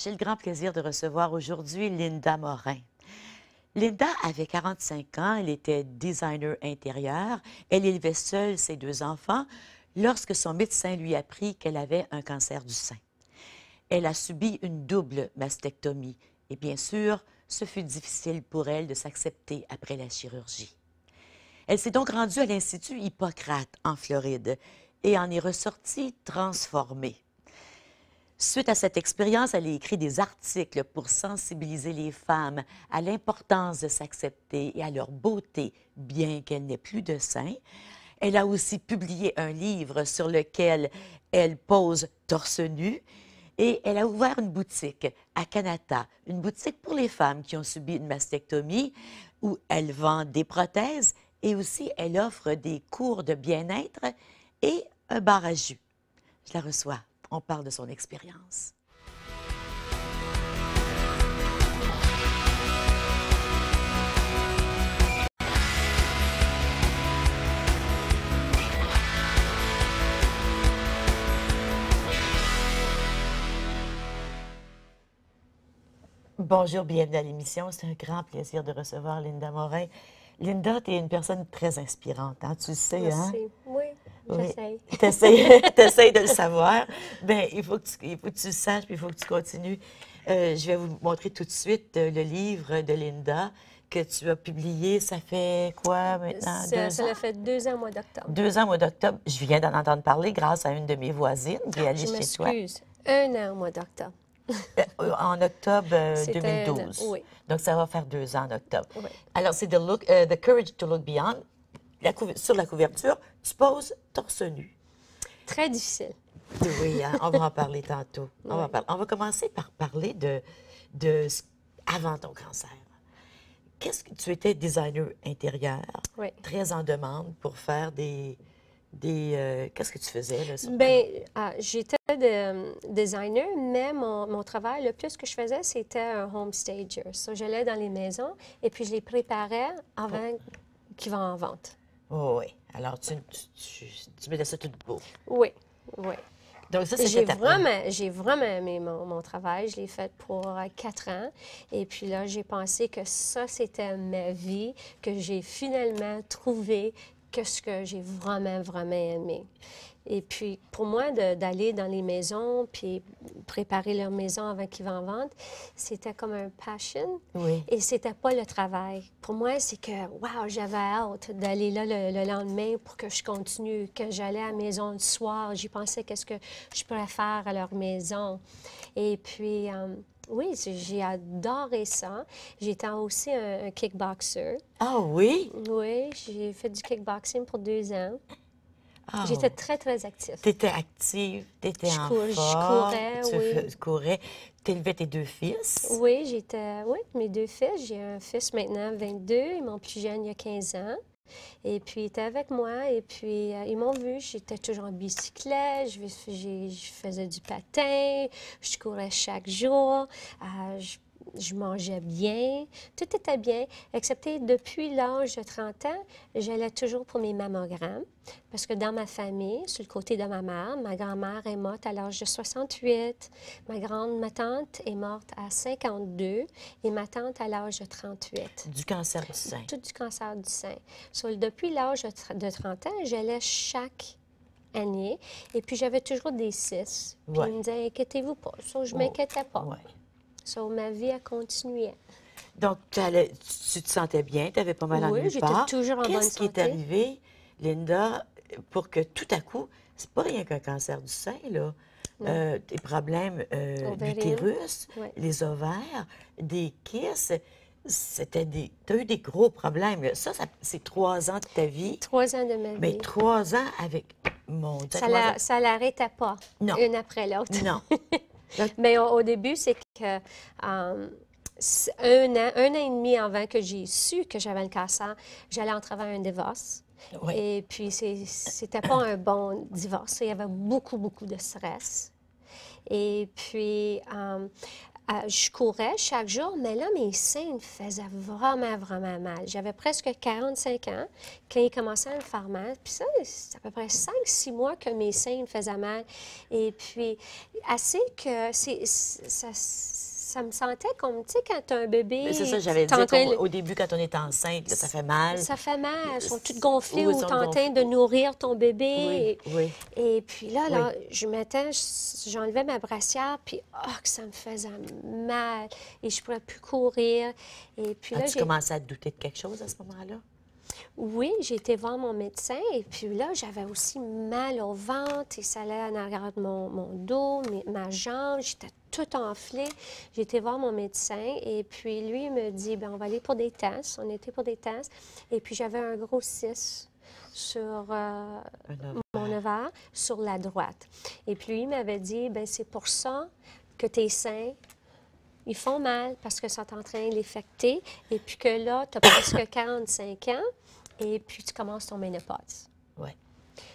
J'ai le grand plaisir de recevoir aujourd'hui Linda Morin. Linda avait 45 ans, elle était designer intérieur. Elle élevait seule ses 2 enfants lorsque son médecin lui apprit qu'elle avait un cancer du sein. Elle a subi une double mastectomie et bien sûr, ce fut difficile pour elle de s'accepter après la chirurgie. Elle s'est donc rendue à l'Institut Hippocrate en Floride et en est ressortie transformée. Suite à cette expérience, elle a écrit des articles pour sensibiliser les femmes à l'importance de s'accepter et à leur beauté, bien qu'elle n'ait plus de seins. Elle a aussi publié un livre sur lequel elle pose torse nu et elle a ouvert une boutique à Kanata, une boutique pour les femmes qui ont subi une mastectomie où elle vend des prothèses et aussi elle offre des cours de bien-être et un bar à jus. Je la reçois. On parle de son expérience. Bonjour, bienvenue à l'émission. C'est un grand plaisir de recevoir Linda Morin. Linda, tu es une personne très inspirante, hein? Tu le sais, Merci. hein? Oui, j'essaye. Oui. T'essayes de le savoir. Bien, il faut que tu le saches, puis il faut que tu continues. Je vais vous montrer tout de suite le livre de Linda que tu as publié. Ça fait quoi maintenant? Ça l'a fait 2 ans au mois d'octobre. 2 ans au mois d'octobre. Je viens d'en entendre parler grâce à une de mes voisines qui est allée Je chez toi. m'excuse. 1 an au mois d'octobre. En octobre C'était 2012. oui. Donc, ça va faire 2 ans en octobre. Oui. Alors, c'est The Courage to Look Beyond. Sur la couverture, tu poses torse nu. Très difficile. Oui, hein, on va en parler tantôt. Oui. On va commencer par parler avant ton cancer. Qu'est-ce que tu étais designer intérieur, Oui. très en demande pour faire qu'est-ce que tu faisais là? Bien, j'étais designer, mais mon travail, le plus que je faisais, c'était un home stager. So, j'allais dans les maisons et puis je les préparais avant qu'ils vont en vente. Oh, oui. Alors, tu mettais ça tout beau. Oui, oui. Donc, ça, c'était J'ai vraiment aimé mon travail. Je l'ai fait pour 4 ans. Et puis là, j'ai pensé que ça, c'était ma vie, que j'ai finalement trouvé ce que j'ai vraiment, vraiment aimé. Et puis, pour moi, d'aller dans les maisons puis préparer leur maison avant qu'ils vont en vente, c'était comme un passion. Oui. Et c'était pas le travail. Pour moi, c'est que, wow, j'avais hâte d'aller là le lendemain pour que je continue. Quand j'allais à la maison le soir, j'y pensais qu'est-ce que je pourrais faire à leur maison. Et puis, oui, j'ai adoré ça. J'étais aussi un kickboxer. Ah oui? Oui, j'ai fait du kickboxing pour 2 ans. Oh. J'étais très, très active. Tu étais active, tu étais en forme. Je courais, oui. Tu courais. Tu élevais tes 2 fils. Oui, mes 2 fils. J'ai un fils maintenant, 22, et mon plus jeune, il y a 15 ans. Et puis, il était avec moi, et puis ils m'ont vu. J'étais toujours en bicyclette, je faisais du patin, je courais chaque jour, je mangeais bien, tout était bien, excepté depuis l'âge de 30 ans, j'allais toujours pour mes mammogrammes, parce que dans ma famille, sur le côté de ma mère, ma grand-mère est morte à l'âge de 68, ma tante est morte à 52 et ma tante à l'âge de 38. Du cancer du sein. Tout du cancer du sein. Depuis l'âge de 30 ans, j'allais chaque année et puis j'avais toujours des cystes. Puis ils me disaient, inquiétez-vous pas. Je ne m'inquiétais pas. Ouais. Ma vie a continué. Donc, tu te sentais bien, tu avais pas mal en nulle part. Oui, j'étais toujours en bonne santé. Qu'est-ce qui est arrivé, Linda, pour que tout à coup, c'est pas rien qu'un cancer du sein, là. Des problèmes d'utérus, les ovaires, des kystes, tu as eu des gros problèmes. Là. Ça c'est 3 ans de ta vie. 3 ans de ma vie. Mais 3 ans avec mon Dieu. Ça l'arrêtait pas, une après l'autre. Non. Mais au début, c'est que 1 an et demi avant que j'ai su que j'avais le cancer, j'allais en travers un divorce. Oui. Et puis, c'était pas un bon divorce. Il y avait beaucoup, beaucoup de stress. Et puis, je courais chaque jour, mais là, mes seins me faisaient vraiment, vraiment mal. J'avais presque 45 ans quand ils commençaient à me faire mal. Puis ça, c'est à peu près 5-6 mois que mes seins me faisaient mal. Et puis, assez que ça me sentait comme, tu sais, quand tu as un bébé... C'est ça, j'avais dit au début, quand on est enceinte, là, ça fait mal. Ça fait mal. Elles sont toutes gonflées Oui, ou elles tu sont es en train de nourrir ton bébé. Oui, oui. Et puis là, j'enlevais ma brassière, puis que ça me faisait mal. Et je ne pourrais plus courir. Et puis là, As-tu commencé à te douter de quelque chose à ce moment-là? Oui, j'ai été voir mon médecin et puis là, j'avais aussi mal au ventre et ça allait en arrière de mon dos, ma jambe, j'étais tout enflée. J'ai été voir mon médecin et puis lui, il me dit, bien, on va aller pour des tests. On était pour des tests et puis j'avais un gros cyste sur mon ovaire, sur la droite. Et puis lui, il m'avait dit, bien, c'est pour ça que tes seins, ils font mal parce que ça est en train de l'effecter et puis que là, tu as presque 45 ans. Et puis, tu commences ton ménopause. Oui.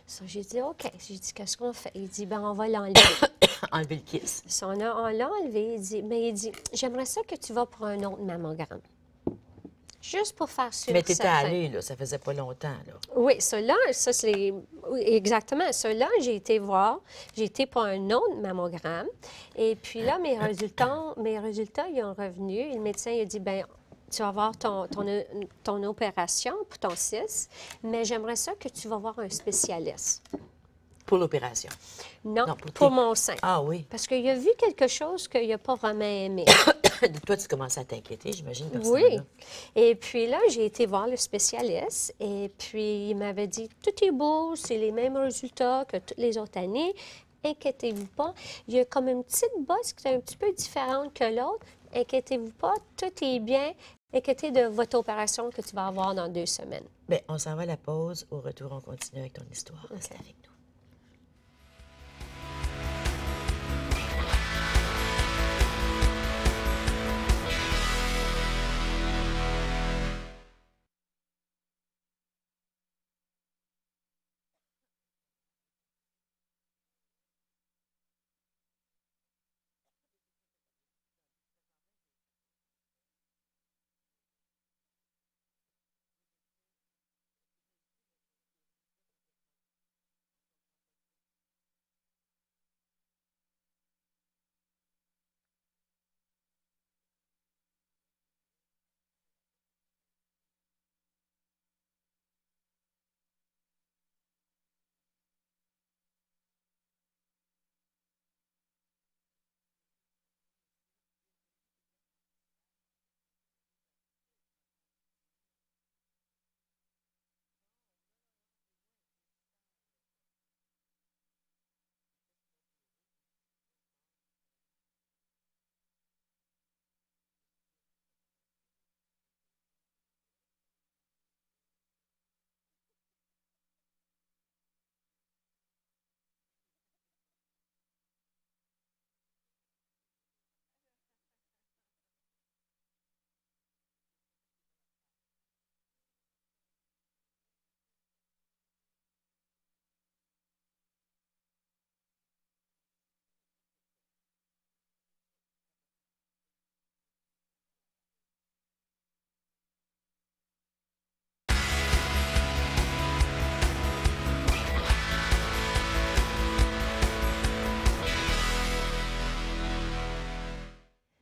Ça, j'ai dit, OK. J'ai dit, qu'est-ce qu'on fait? Il dit, ben on va l'enlever. Enlever le kiss. Ça, on l'a enlevé. Il dit, j'aimerais ça que tu vas pour un autre mammogramme. Juste pour faire sûr. Mais tu étais allée, là, ça faisait pas longtemps, là. Oui, ça, c'est... Oui, exactement. Ça, j'ai été voir. J'ai été pour un autre mammogramme. Et puis là, mes résultats, ils ont revenu. Et le médecin, il a dit, ben tu vas avoir ton opération pour ton cyste, mais j'aimerais ça que tu vas voir un spécialiste. Pour l'opération? Non, pour mon sein. Ah oui? Parce qu'il a vu quelque chose qu'il n'a pas vraiment aimé. Toi, tu commences à t'inquiéter, j'imagine, Oui. Et puis là, j'ai été voir le spécialiste et puis il m'avait dit, tout est beau, c'est les mêmes résultats que toutes les autres années. Inquiétez-vous pas. Il y a comme une petite bosse qui est un petit peu différente que l'autre. Inquiétez-vous pas, tout est bien. Inquiétez de votre opération que tu vas avoir dans 2 semaines. Bien, on s'en va à la pause. Au retour, on continue avec ton histoire. Reste avec nous.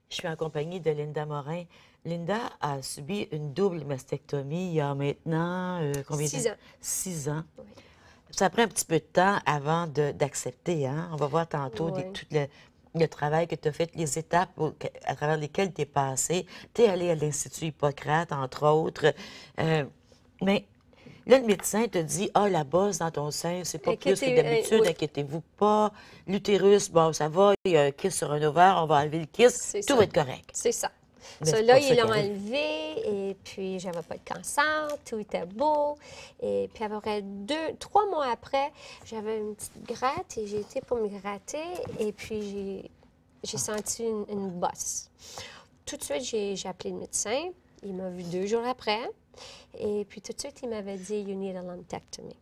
Je suis en compagnie de Linda Morin. Linda a subi une double mastectomie il y a maintenant combien de temps? 6 ans. 6 ans. Oui. Ça prend un petit peu de temps avant d'accepter. Hein? On va voir tantôt Oui. tout le travail que tu as fait, les étapes à travers lesquelles tu es passée. Tu es allée à l'Institut Hippocrate, entre autres. Mais là, le médecin te dit, ah, la bosse dans ton sein, c'est pas plus que d'habitude, oui. inquiétez-vous pas. L'utérus, bon, ça va, il y a un kiss sur un ovaire, on va enlever le kiss, tout va être correct. C'est ça. Mais Ça, c'est là, pas ça ils qui l'ont arrive. enlevé et puis j'avais pas de cancer, tout était beau. Et puis à peu près 3 mois après, j'avais une petite gratte et j'ai été pour me gratter et puis j'ai senti une bosse. Tout de suite, j'ai appelé le médecin. Il m'a vu 2 jours après. Et puis tout de suite, il m'avait dit, you need a lumpectomy.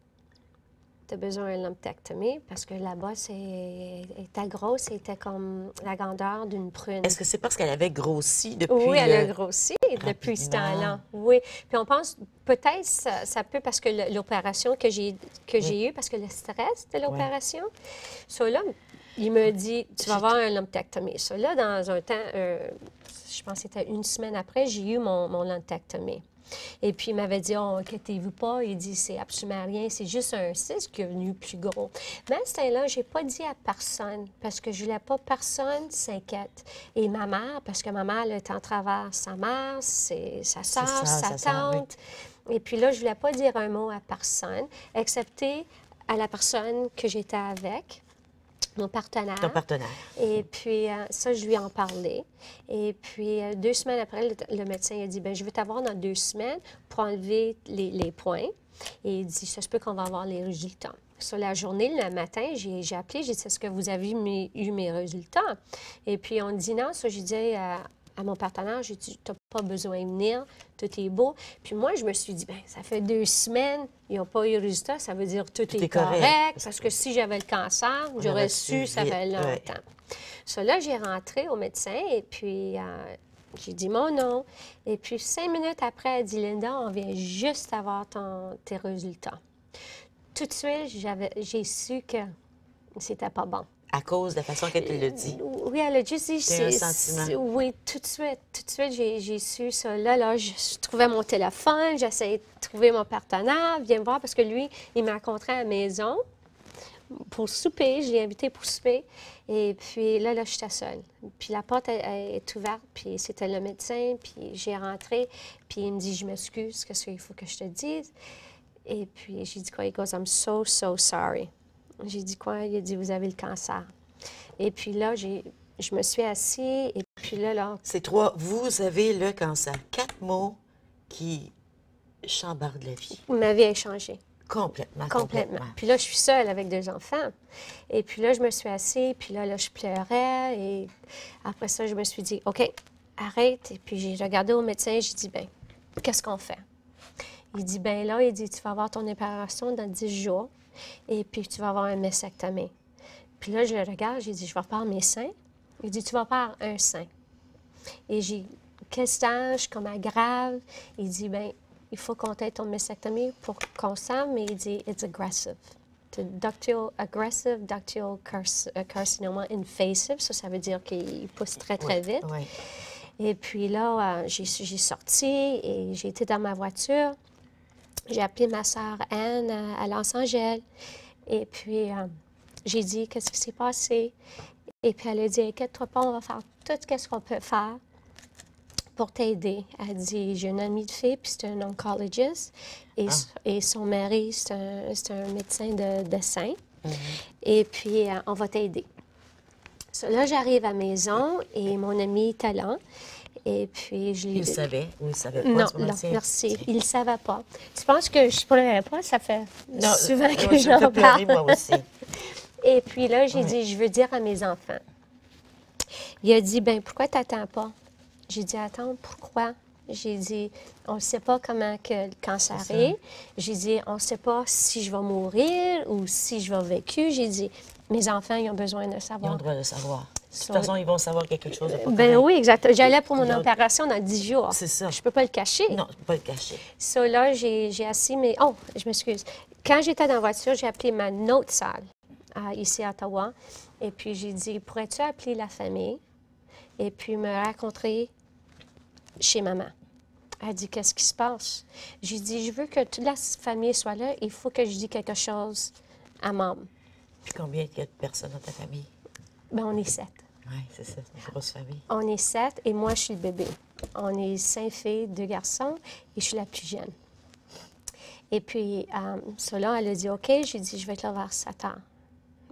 tu as besoin d'une lumpectomie parce que là-bas, était grosse, c'était comme la grandeur d'une prune. Est-ce que c'est parce qu'elle avait grossi depuis Oui, elle a grossi depuis ce rapidement? temps-là. Oui. Puis on pense, peut-être, ça peut parce que l'opération que j'ai eue, parce que le stress de l'opération. Là, il me dit, tu vas avoir une lumpectomie. Là, dans un temps, je pense que c'était une semaine après, j'ai eu mon lumpectomie. Et puis, il m'avait dit, oh, inquiétez-vous pas. Il dit, c'est absolument rien, c'est juste un cyste qui est venu plus gros. Mais à ce temps-là, je n'ai pas dit à personne parce que je ne voulais pas personne s'inquiète. Et ma mère, parce que ma mère, elle était en travers sa mère, sa soeur, sa tante. Oui. Et puis là, je ne voulais pas dire un mot à personne, excepté à la personne que j'étais avec. Mon partenaire. Ton partenaire. Et puis, ça, je lui en parlais. Et puis, 2 semaines après, le médecin a dit, bien, je vais t'avoir dans 2 semaines pour enlever les points. Et il dit, ça se peut qu'on va avoir les résultats. Sur la journée, le matin, j'ai appelé, j'ai dit, est-ce que vous avez eu mes résultats? Et puis, on dit non. Ça, j'ai dit à mon partenaire, j'ai dit, tu n'as pas besoin de venir, tout est beau. Puis moi, je me suis dit, bien, ça fait 2 semaines, ils n'ont pas eu de résultat, ça veut dire tout est correct. Parce que si j'avais le cancer, j'aurais su, ça fait longtemps. Là, j'ai rentré au médecin et puis j'ai dit mon nom. Et puis 5 minutes après, elle dit, Linda, on vient juste avoir tes résultats. Tout de suite, j'ai su que c'était pas bon. À cause de la façon qu'elle te l'a dit. Oui, elle a juste dit... C'est un sentiment. Oui, tout de suite, j'ai su ça. Là, je trouvais mon téléphone, j'essayais de trouver mon partenaire, viens me voir, parce que lui, il m'a rencontré à la maison pour souper. Je l'ai invité pour souper. Et puis là, j'étais seule. Puis la porte elle est ouverte, puis c'était le médecin, puis j'ai rentré, puis il me dit, je m'excuse, qu'est-ce qu'il faut que je te dise? Et puis j'ai dit quoi? Il goes, I'm so sorry. J'ai dit quoi? Il a dit, vous avez le cancer. Et puis là, je me suis assise, et puis là... C'est 3, vous avez le cancer. 4 mots qui chambardent la vie. Ma vie a changé. Complètement. Puis là, je suis seule avec 2 enfants. Et puis là, je me suis assise, puis là, je pleurais. Et après ça, je me suis dit, OK, arrête. Et puis j'ai regardé au médecin, j'ai dit, bien, qu'est-ce qu'on fait? Il dit, bien là, il dit, tu vas avoir ton opération dans 10 jours. Et puis, tu vas avoir une mastectomie. Puis là, je le regarde, j'ai dit, je vais faire mes seins. Il dit, tu vas faire un sein. Et j'ai, quel stage, comment grave? Il dit, bien, il faut qu'on ait ton mastectomie pour qu'on sache, mais il dit, it's aggressive. Aggressive ductal carcinoma invasive. Ça veut dire qu'il pousse très, très vite. Oui. Et puis là, j'ai sorti et j'ai été dans ma voiture. J'ai appelé ma sœur Anne à Los Angeles. Et puis, j'ai dit, qu'est-ce qui s'est passé? Et puis, elle a dit, inquiète-toi pas, on va faire tout ce qu'on peut faire pour t'aider. Elle dit, j'ai une amie de fille, puis c'est un oncologiste. Et son mari, c'est un médecin de sein. Et puis, on va t'aider. Là, j'arrive à la maison et mon ami était là. Et puis, je lui ai dit... Il savait ou il savait pas? Non, merci. Il ne savait pas. Tu penses que je ne pleurais pas? Ça fait souvent que j'en parle. Moi aussi. Et puis là, j'ai dit, je veux dire à mes enfants. Il a dit, bien, pourquoi tu n'attends pas? J'ai dit, attends, pourquoi? J'ai dit, on ne sait pas comment que le cancer est. J'ai dit, on ne sait pas si je vais mourir ou si je vais vécu. J'ai dit, mes enfants, ils ont besoin de savoir. Ils ont le droit de savoir. De toute façon, ils vont savoir quelque chose de pas Ben oui, exactement. J'allais pour mon opération dans 10 jours. C'est ça. Je ne peux pas le cacher. Non, je ne peux pas le cacher. Là, j'ai assis mes... Oh, je m'excuse. Quand j'étais dans la voiture, j'ai appelé ma autre salle, ici à Ottawa. Et puis, j'ai dit, pourrais-tu appeler la famille et puis me rencontrer chez maman? Elle dit, qu'est-ce qui se passe? J'ai dit, je veux que toute la famille soit là. Il faut que je dise quelque chose à maman. Puis combien il y a de personnes dans ta famille? Bien, on est 7. Oui, c'est ça, c'est une grosse famille. On est 7 et moi, je suis le bébé. On est 5 filles, 2 garçons et je suis la plus jeune. Et puis, là, elle a dit, OK, j'ai dit, je vais être là vers 7 heures.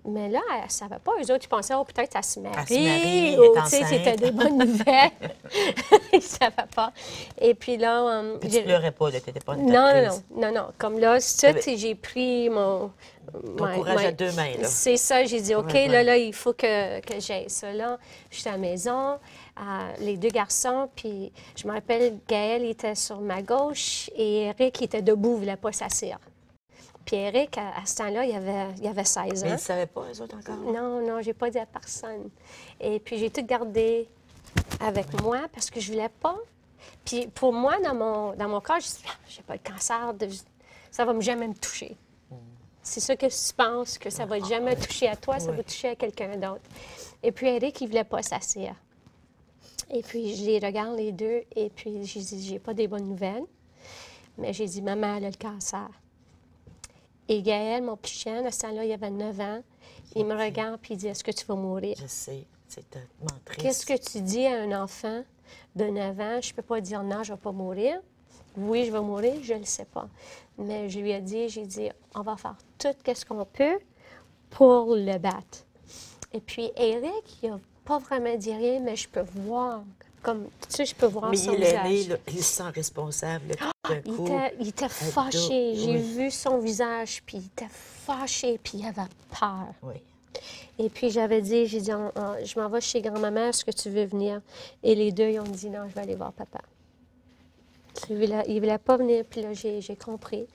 Mais là, elle ne savait pas. Eux autres, ils pensaient, oh, peut-être qu'elle se marie. Ou, tu sais, c'était des bonnes nouvelles. Ils ne savaient pas. Et puis là... Puis tu ne pleurais pas, tu n'étais pas une Non. Comme là, j'ai pris mon... Ton courage à 2 mains, là. C'est ça. J'ai dit, OK, là, il faut que j'aille ça. Là, j'étais à la maison, les 2 garçons, puis je me rappelle, Gaël était sur ma gauche et Eric était debout, il ne voulait pas s'asseoir. Puis Eric, à ce temps-là, il avait 16 ans. Mais ils ne savaient pas, eux autres, encore? Non, non, j'ai pas dit à personne. Et puis, j'ai tout gardé avec moi parce que je voulais pas. Puis, pour moi, dans mon corps, je dis, ah, j'ai pas le cancer, ça va jamais me toucher. C'est ça que tu penses, que ça va jamais toucher à toi, ça va toucher à quelqu'un d'autre. Et puis, Eric, il voulait pas s'asseoir. Et puis, je les regarde les deux, et puis, j'ai dit, j'ai pas des bonnes nouvelles. Mais j'ai dit, maman, elle a le cancer. Et Gaël, mon plus jeune, à ce temps-là, il avait 9 ans, il me regarde et il dit, est-ce que tu vas mourir? Je sais, c'est tellement triste. Qu'est-ce que tu dis à un enfant de 9 ans? Je ne peux pas dire non, je ne vais pas mourir. Oui, je vais mourir, je ne le sais pas. Mais je lui ai dit, j'ai dit, on va faire tout ce qu'on peut pour le battre. Et puis, Eric, il n'a pas vraiment dit rien, mais je peux voir, comme, tu sais, je peux voir son visage. Mais il est né, il se sent responsable, là, tout d'un coup. Il était fâché. J'ai vu son visage, puis il était fâché, puis il avait peur. Oui. Et puis, j'ai dit, je m'en vais chez grand-maman, est-ce que tu veux venir? Et les deux, ils ont dit, non, je vais aller voir papa. Il ne voulait pas venir, puis là, j'ai compris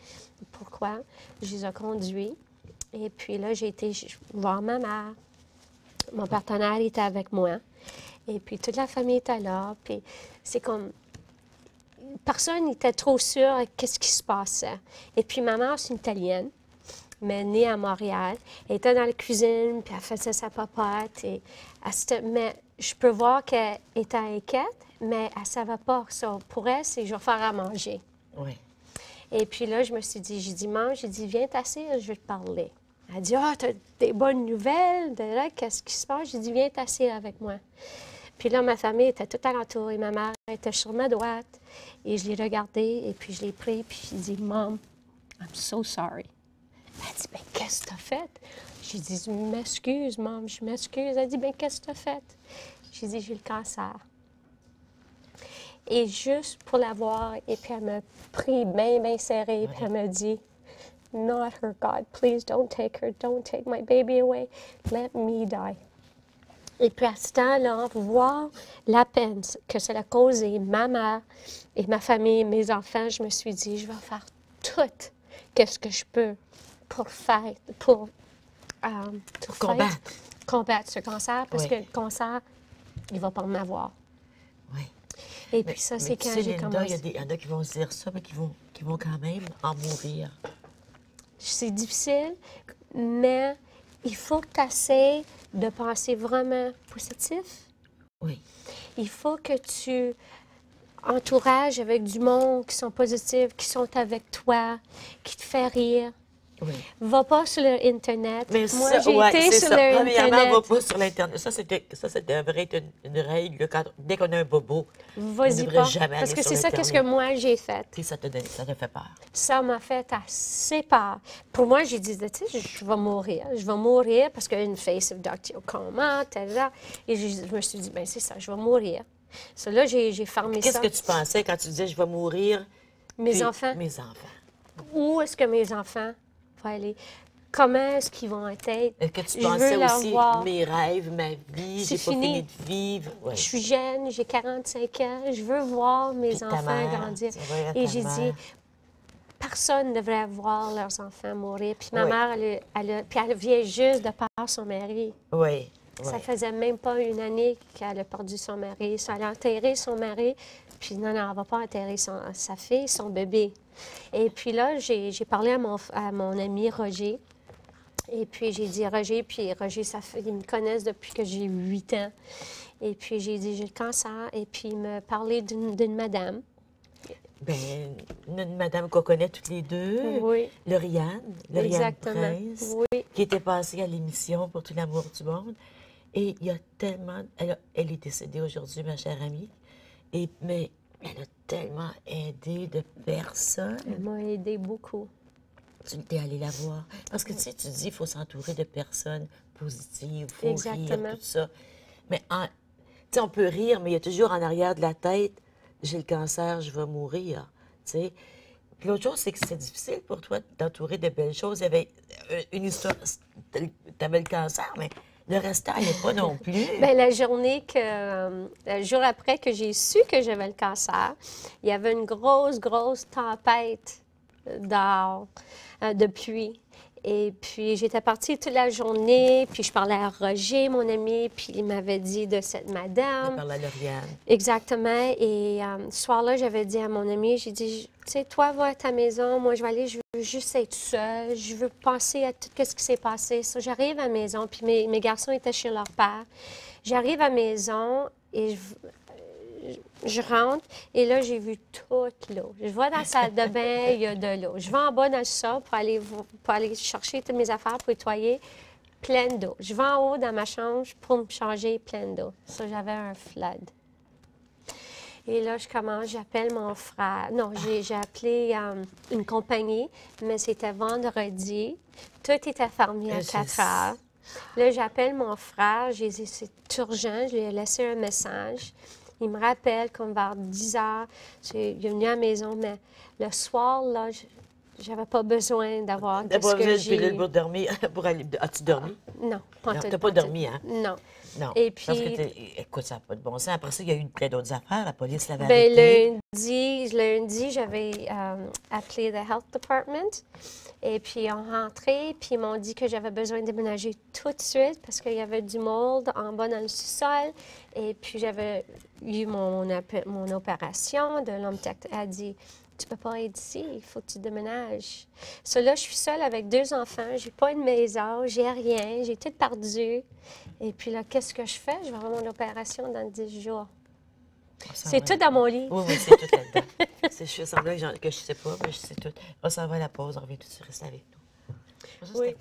pourquoi. Je les ai conduits. Et puis là, j'ai été voir ma mère. Mon partenaire était avec moi. Et puis, toute la famille était là. Puis, c'est comme... Personne n'était trop sûr de qu'est-ce qui se passait. Et puis, ma mère, c'est une Italienne, mais née à Montréal. Elle était dans la cuisine, puis elle faisait sa papote. Mais je peux voir qu'elle était inquiète, mais elle ne savait pas ça. Pour elle, c'est je vais faire à manger. Oui. Et puis là, je me suis dit, j'ai dit, maman, j'ai dit, viens t'asseoir, je vais te parler. Elle a dit, ah, tu as des bonnes nouvelles, qu'est-ce qui se passe? J'ai dit, viens t'asseoir avec moi. Puis là, ma famille était tout alentour et ma mère était sur ma droite. Et je l'ai regardée et puis je l'ai pris puis j'ai dit, Mom, I'm so sorry. Elle a dit, ben qu'est-ce que tu as fait? J'ai dit, je m'excuse, Mom, je m'excuse. Elle a dit, ben qu'est-ce que tu as fait? J'ai dit, j'ai le cancer. Et juste pour la voir, et puis elle m'a pris bien, bien serré, puis elle m'a dit, Not her, God, please don't take my baby away, let me die. Et puis à ce temps-là, voir la peine que ça a causé ma mère et ma famille, mes enfants, je me suis dit, je vais faire tout ce que je peux pour combattre ce cancer, parce que le cancer, il va pas m'avoir. Oui. Et puis ça, c'est quand j'ai commencé. Il y en a qui vont se dire ça, mais qui vont quand même en mourir. C'est difficile, mais il faut que tu essaies de penser vraiment positif. Oui. Il faut que tu entourages avec du monde qui sont positifs, qui sont avec toi, qui te fait rire. Oui. Va pas sur l'Internet. Mais moi, j'ai été sur l'Internet. l'Internet. Va pas sur l'Internet. Ça, devrait être une règle. Dès qu'on a un bobo, vas-y pas. Parce que c'est ça qu'est-ce que moi, j'ai fait. Puis ça te fait peur. Ça m'a fait assez peur. Pour moi, j'ai dit, tu sais, je vais mourir. Je vais mourir parce qu'une face of Dr. Coma, et je me suis dit, bien, c'est ça, je vais mourir. Ça, là, j'ai fermé ça. Qu'est-ce que tu pensais quand tu disais, je vais mourir? Mes enfants. Mes enfants. Où est-ce que mes enfants vont aller? Comment est-ce qu'ils vont être? Est-ce que tu pensais aussi, mes rêves, ma vie, j'ai pas fini de vivre? Ouais. Je suis jeune, j'ai 45 ans, je veux voir mes enfants grandir. Et j'ai dit, personne ne devrait voir leurs enfants mourir. Puis ma mère, elle vient juste de perdre son mari. Oui. Ça faisait même pas une année qu'elle a perdu son mari. Ça, elle a enterré son mari, puis non, elle ne va pas enterrer sa fille, son bébé. Et puis là, j'ai parlé à mon ami Roger. Et puis j'ai dit, Roger, ils me connaissent depuis que j'ai 8 ans. Et puis j'ai dit, j'ai le cancer. Et puis il m'a parlé d'une madame. Bien, une madame qu'on connaît toutes les deux, oui. Lauriane Prince, oui. qui était passée à l'émission pour tout l'amour du monde. Et il y a tellement... Elle est décédée aujourd'hui, ma chère amie, mais elle a tellement aidé de personnes. Elle m'a aidé beaucoup. Tu es allée la voir. Parce que, tu sais, tu dis qu'il faut s'entourer de personnes positives, il faut rire, tout ça. Mais, tu sais, on peut rire, mais il y a toujours en arrière de la tête, j'ai le cancer, je vais mourir, tu sais. Puis l'autre chose, c'est que c'est difficile pour toi d'entourer de belles choses. Il y avait une histoire, tu avais le cancer, mais le restant n'est pas non plus. Bien, le jour après que j'ai su que j'avais le cancer, il y avait une grosse tempête dehors, de pluie. Et puis, j'étais partie toute la journée, puis je parlais à Roger, mon ami, puis il m'avait dit de cette madame. Tu parlais à Lauriane. Exactement. Et ce soir-là, j'avais dit à mon ami, j'ai dit, tu sais, toi, va à ta maison, moi, je vais aller, je veux juste être seule, je veux penser à tout ce qui s'est passé. So, j'arrive à la maison, puis mes garçons étaient chez leur père. J'arrive à la maison et je rentre et là, j'ai vu toute l'eau. Je vais dans la salle de bain, il y a de l'eau. Je vais en bas dans le sol pour aller chercher toutes mes affaires pour nettoyer, pleine d'eau. Je vais en haut dans ma chambre pour me changer, pleine d'eau. Ça, j'avais un flood. Et là, j'appelle mon frère. Non, j'ai appelé une compagnie, mais c'était vendredi. Tout était fermé à 4 heures. Là, j'appelle mon frère. J'ai dit, c'est urgent. Je lui ai laissé un message. Il me rappelle comme vers 10 heures, il est venu à la maison, mais le soir, là, j'avais pas besoin d'avoir ce que j'ai... pour dormir, as-tu dormi? Non, pas tout. Tu n'as pas dormi, hein? Non. Non. Et puis... Parce que, écoute, ça n'a pas de bon sens. Après ça, il y a eu plein d'autres affaires. La police l'avait Bien, arrêté. lundi, j'avais appelé le Health Department. Et puis, on rentrait, puis ils m'ont dit que j'avais besoin de déménager tout de suite parce qu'il y avait du mold en bas dans le sous-sol. Et puis, j'avais eu mon opération de l'homme a dit, tu peux pas être ici, il faut que tu déménages. Là, je suis seule avec 2 enfants, j'ai pas une maison, j'ai rien, j'ai tout perdu. Et puis là, qu'est-ce que je fais? Je vais avoir mon opération dans 10 jours. C'est tout dans mon livre. Oui, c'est tout là-dedans. Je semblait que je ne sais pas, mais je sais tout. On s'en va à la pause, on revient tout de suite, rester avec nous. Ça, oui.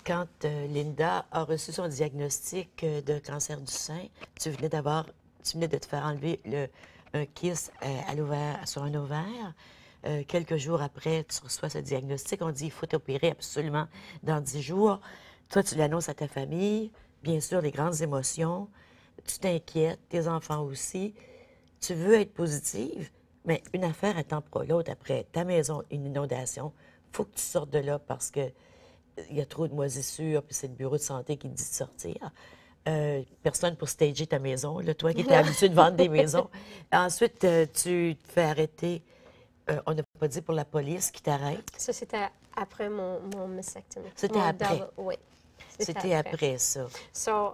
Quand Linda a reçu son diagnostic de cancer du sein, tu venais de te faire enlever un kyste sur un ovaire. Quelques jours après, tu reçois ce diagnostic. On dit qu'il faut t'opérer absolument dans 10 jours. Toi, tu l'annonces à ta famille. Bien sûr, les grandes émotions. Tu t'inquiètes, tes enfants aussi. Tu veux être positive, mais une affaire attend pas l'autre. Après ta maison, une inondation, il faut que tu sortes de là parce que il y a trop de moisissures, puis c'est le bureau de santé qui te dit de sortir. Personne pour stager ta maison, là, toi qui étais habitué de vendre des maisons. Ensuite, tu te fais arrêter. On n'a pas dit pour la police qui t'arrête. Ça, c'était après mon mastectomie. C'était après? Oui. C'était après ça.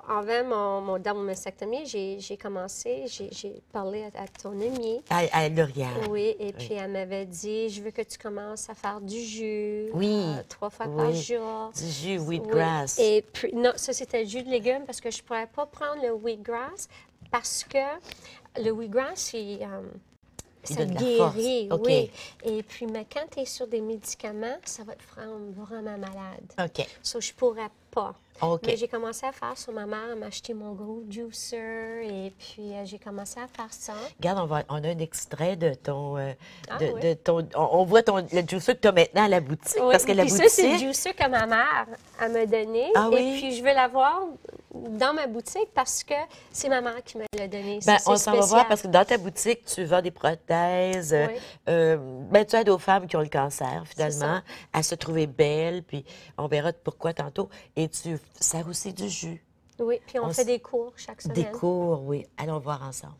Avant mon double mastectomie, j'ai commencé, j'ai parlé à ton amie. À Lauriane. Oui, et puis elle m'avait dit, je veux que tu commences à faire du jus. Oui. 3 fois par jour. Du jus wheatgrass. Oui. Et puis, non, ça c'était le jus de légumes parce que je ne pourrais pas prendre le wheatgrass parce que le wheatgrass, Il ça donne de la force. guérit, OK. oui. Et puis, mais quand tu es sur des médicaments, ça va te rendre vraiment malade. OK. So, je pourrais pas. OK. Mais j'ai commencé à faire sur ma mère, m'a acheté mon gros juicer et puis j'ai commencé à faire ça. Regarde, on a un extrait de ton... Ah, de, oui. de ton on voit le juicer que tu as maintenant à la boutique. Oui, Parce que la puis boutique... ça, c'est le juicer que ma mère elle m'a donné. Ah oui? Et puis, je veux l'avoir dans ma boutique parce que c'est ma mère qui me l'a donné. Ben, Ça, on c'est s'en va voir spécial. parce que dans ta boutique, tu vends des prothèses. Oui. Ben, tu aides aux femmes qui ont le cancer, finalement, ça. à se trouver belles. Puis on verra pourquoi tantôt. Et tu sers aussi du jus. Oui, puis on fait des cours chaque Des semaine. cours, oui. Allons voir ensemble.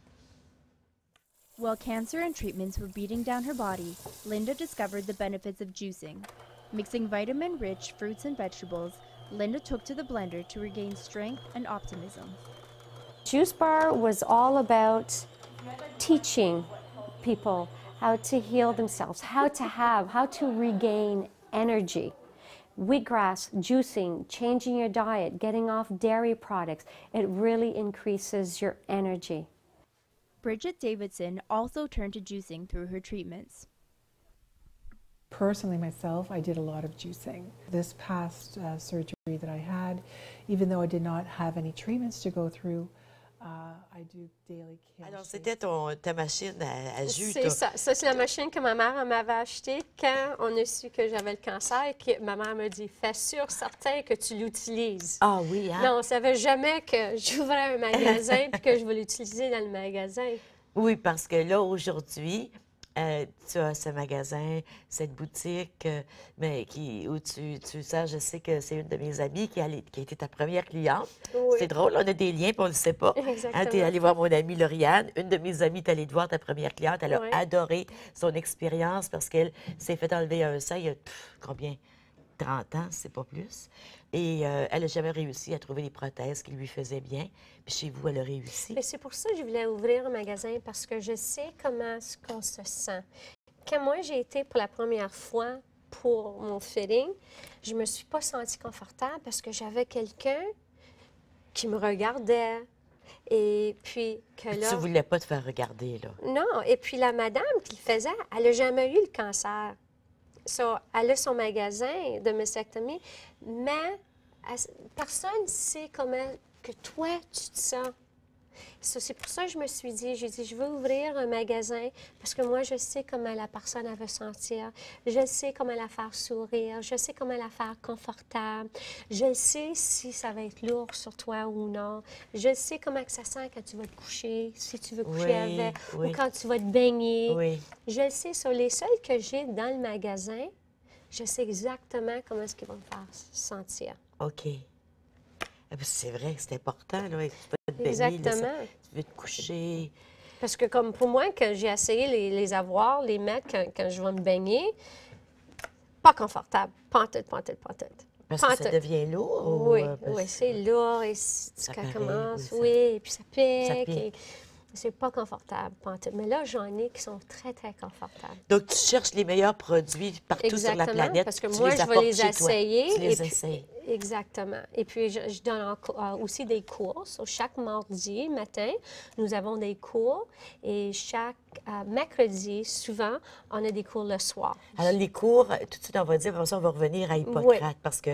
While cancer and treatments were beating down her body, Linda discovered the benefits of juicing. Mixing vitamin-rich fruits and vegetables, Linda took to the blender to regain strength and optimism. Juice Bar was all about teaching people how to heal themselves, how to regain energy. Wheatgrass, juicing, changing your diet, getting off dairy products, it really increases your energy. Bridget Davidson also turned to juicing through her treatments. Personally, myself, I did a lot of juicing. This past surgery that I had, even though I did not have any treatments to go through, I do daily kale Alors, shakes. c'était ta machine à jus. C'est ça. Ça, c'est la machine que ma mère elle m'avait achetée quand on a su que j'avais le cancer et que ma mère m'a dit « Fais sûr, certain que tu l'utilises. Ah oui, hein? Non, on ne savait jamais que j'ouvrais un magasin et que je vais l'utiliser dans le magasin. Oui, parce que là, aujourd'hui, tu as ce magasin, cette boutique, où tu sers, je sais que c'est une de mes amies qui a été ta première cliente. Oui. C'est drôle, on a des liens, puis on ne le sait pas. Exactement. Tu es allée voir mon amie Lauriane. Une de mes amies est allée te voir ta première cliente. Elle a Oui. adoré son expérience parce qu'elle s'est fait enlever un sein il y a combien? 30 ans, c'est pas plus. Et elle n'a jamais réussi à trouver les prothèses qui lui faisaient bien. Puis chez vous, elle a réussi. Mais c'est pour ça que je voulais ouvrir un magasin parce que je sais comment on se sent. Quand moi, j'ai été pour la première fois pour mon fitting, je me suis pas sentie confortable parce que j'avais quelqu'un qui me regardait. Et puis que là... Tu voulais pas te faire regarder, là. Non, et puis la madame qui le faisait, elle n'a jamais eu le cancer. So, elle a son magasin de mastectomie, mais personne ne sait comment que toi, tu te sens. So, c'est pour ça que je me suis dit, j'ai dit, je veux ouvrir un magasin parce que moi, je sais comment la personne elle veut sentir. Je sais comment la faire sourire. Je sais comment la faire confortable. Je sais si ça va être lourd sur toi ou non. Je sais comment que ça sent quand tu vas te coucher, si tu veux coucher avec, oui. ou quand tu vas te baigner. Oui. Je le sais, sur les seuls que j'ai dans le magasin, je sais exactement comment est-ce qu'ils vont me faire sentir. OK. Ah, ben, c'est vrai que c'est important, là. Tu veux te baigner, Exactement. là, tu veux te coucher. Parce que comme pour moi, quand j'ai essayé les avoir, les mettre quand je vais me baigner, pas confortable. Pantoute. Parce que ça Pantoute. devient lourd? Oui, parce oui, que- c'est lourd et Ça quand paraît, commence, oui, oui, et puis ça pique. Ça pique. Et c'est pas confortable, pantoute. Mais là, j'en ai qui sont très, très confortables. Donc, tu cherches les meilleurs produits partout sur la Exactement, planète. parce que tu moi, je vais apportes les chez toi. essayer. Tu les et puis- essayes. Exactement. Et puis, je donne aussi des cours. So, chaque mardi matin, nous avons des cours. Et chaque mercredi, souvent, on a des cours le soir. Alors, les cours, tout de suite, on va dire, après ça, on va revenir à Hippocrate, parce que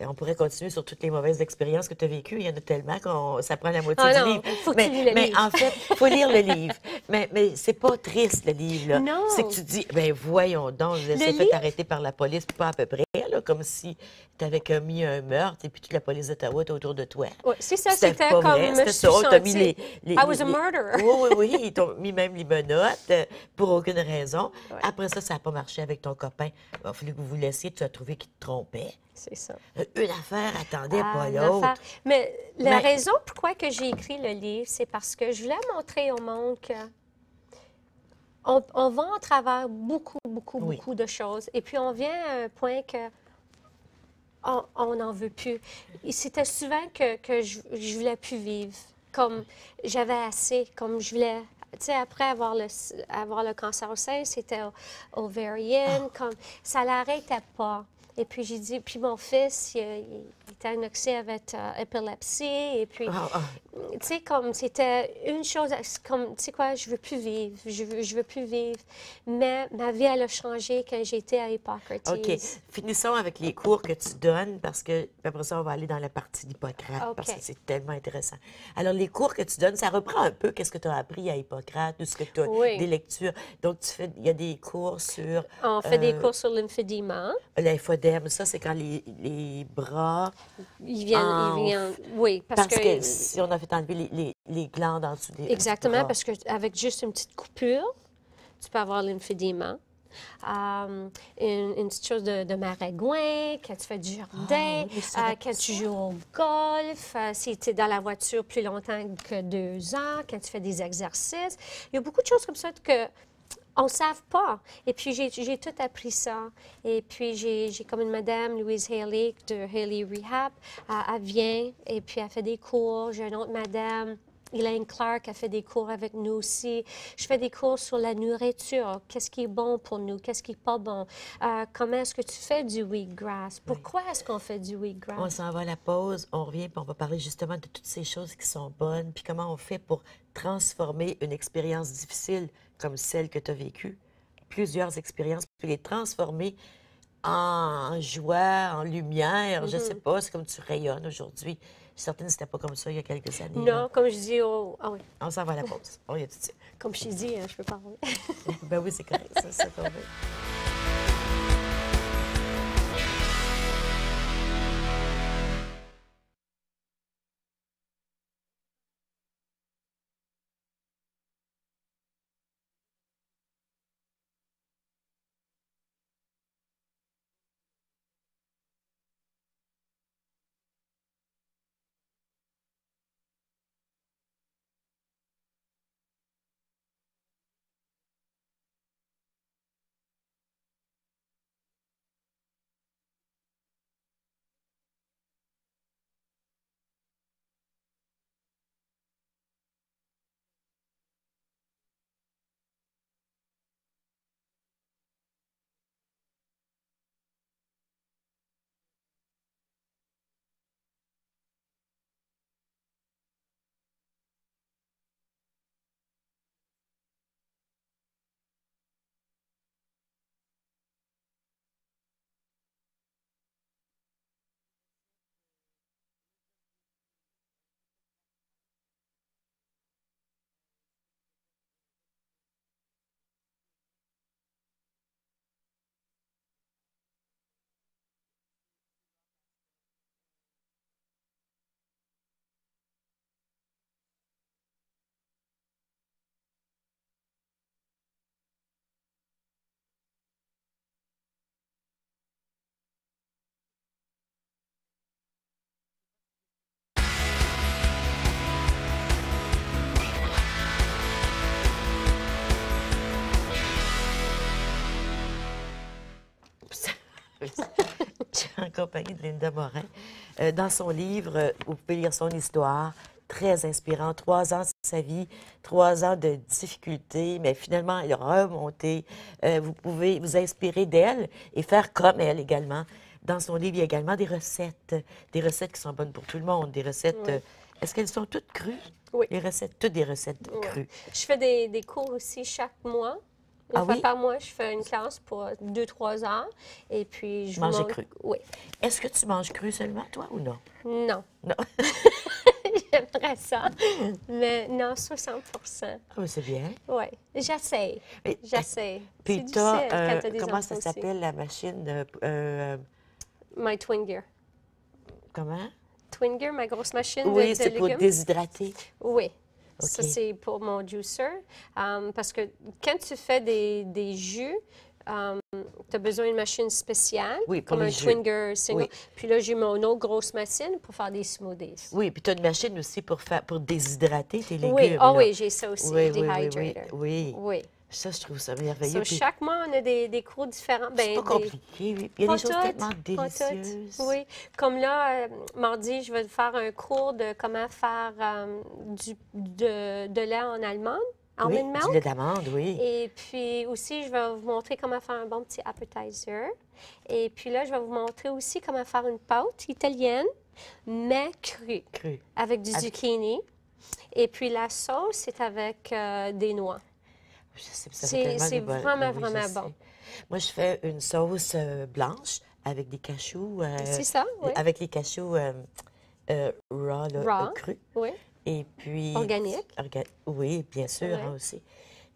on pourrait continuer sur toutes les mauvaises expériences que tu as vécues. Il y en a tellement que ça prend la moitié Ah du non, livre. faut que tu lis le mais livre. en fait, il faut lire le livre. Mais c'est pas triste, le livre. Là. Non. C'est que tu dis, ben voyons donc, je s'est fait livre- arrêter par la police, pas à peu près, là, comme si tu avais commis un meurtre et puis toute la police d'Ottawa était autour de toi. Ouais, c'est ça, C'était c'était pas comme vrai, me c'était suis ça. On t'a mis sentie. les- I was a murderer. Oui, ils t'ont mis même les menottes pour aucune raison. Après ça n'a pas marché avec ton copain. Il a fallu que vous vous laissiez, tu as trouvé qu'il te trompait. C'est ça. Une affaire attendait pas Une l'autre. affaire. Mais la Mais- raison pourquoi que j'ai écrit le livre, c'est parce que je voulais montrer au monde que on va en travers beaucoup Oui. de choses. Et puis, on vient à un point que on n'en veut plus. Et c'était souvent que je voulais plus vivre. Comme j'avais assez, comme je voulais... Tu sais, après avoir le cancer au sein, c'était ovarian, comme ça l'arrêtait pas. Et puis j'ai dit, puis mon fils, il était anoxé avec épilepsie. Et puis, tu sais, comme c'était une chose, comme, tu sais quoi, je veux plus vivre, je veux plus vivre. Mais ma vie, elle a changé quand j'étais à Hippocrates. OK. Finissons avec les cours que tu donnes, parce que après ça, on va aller dans la partie d'Hippocrate, parce que c'est tellement intéressant. Alors, les cours que tu donnes, ça reprend un peu qu'est-ce que tu as appris à Hippocrate, ou ce que tu as, des lectures. Donc, il y a des cours sur... On fait des cours sur lymphédéma. Lymphodème, ça, c'est quand les bras... Ils viennent, oui. Parce que si on a fait enlever les glandes en dessous des Exactement, bras. parce qu'avec juste une petite coupure, tu peux avoir lymphédéma. Une petite chose de maringouin, quand tu fais du jardin, quand tu joues au golf, si tu es dans la voiture plus longtemps que 2 ans, quand tu fais des exercices. Il y a beaucoup de choses comme ça que on ne savent pas. Et puis, j'ai tout appris ça. Et puis, j'ai comme une madame, Louise Haley, de Haley Rehab. Elle vient et puis elle fait des cours. J'ai une autre madame, Elaine Clark, a fait des cours avec nous aussi. Je fais des cours sur la nourriture. Qu'est-ce qui est bon pour nous? Qu'est-ce qui n'est pas bon? Comment est-ce que tu fais du wheatgrass? Pourquoi est-ce qu'on fait du wheatgrass? On s'en va à la pause, on revient, puis on va parler justement de toutes ces choses qui sont bonnes, puis comment on fait pour transformer une expérience difficile comme celle que tu as vécue, plusieurs expériences, puis les transformer en joie, en lumière, je ne sais pas, c'est comme tu rayonnes aujourd'hui. Je suis certaine que ce n'était pas comme ça il y a quelques années. Non, là. comme je dis au... Ah oui. On s'en va à la pause. On y est tout de suite. Comme je t'ai dit, je peux parler. Ben oui, c'est correct, ça, c'est tombé. Je suis en compagnie de Linda Morin. Dans son livre, vous pouvez lire son histoire, très inspirant. 3 ans de sa vie, 3 ans de difficultés, mais finalement, elle a remonté. Vous pouvez vous inspirer d'elle et faire comme elle également. Dans son livre, il y a également des recettes qui sont bonnes pour tout le monde. Des recettes, Oui. est-ce qu'elles sont toutes crues? Oui. Les recettes, toutes des recettes Ouais. crues. Je fais des cours aussi chaque mois. Une fois par mois, je fais une classe pour 2-3 heures. Et puis, je Manger montre... cru. Oui. Est-ce que tu manges cru seulement, toi, ou non? Non. Non. J'aimerais ça. Mais non, 60 Ah, oui, c'est bien. Oui. J'essaie. Mais- J'essaie. Puis C'est difficile quand t'as des comment enfants ça aussi. s'appelle, la machine? My Twin Gear. Comment? Twin Gear, ma grosse machine Oui, de c'est pour légumes. déshydrater. Oui. OK. Ça, c'est pour mon juicer. Parce que quand tu fais des jus, tu as besoin d'une machine spéciale, Oui, pour comme les un jus. Twin Gear single. Oui. Puis là, j'ai mon autre grosse machine pour faire des smoothies. Oui, puis tu as une machine aussi pour Oui, déshydrater tes légumes. ah là. oui, j'ai ça aussi, Oui, oui, oui, dehydrator. oui. Oui. Ça, je trouve ça merveilleux. So, Puis chaque mois, on a des cours différents. c'est pas compliqué, oui. Il y a Pas des choses toutes, tellement pas toutes. délicieuses. Oui, comme là, mardi, je vais faire un cours de comment faire de lait en allemande. Oui, almond du milk. lait d'amande, oui. Et puis aussi, je vais vous montrer comment faire un bon petit appetizer. Et puis là, je vais vous montrer aussi comment faire une pâte italienne, mais crue, Cru. avec du zucchini. Et puis la sauce, c'est avec des noix. Je sais, ça fait tellement C'est des bonnes- vraiment, oui, je vraiment sais. bon. Moi, je fais une sauce blanche avec des cachous. C'est ça, oui. Avec les cachous raw, là, Raw, crus. oui. Et puis... Organique. Oui, bien sûr, Ouais. hein, aussi.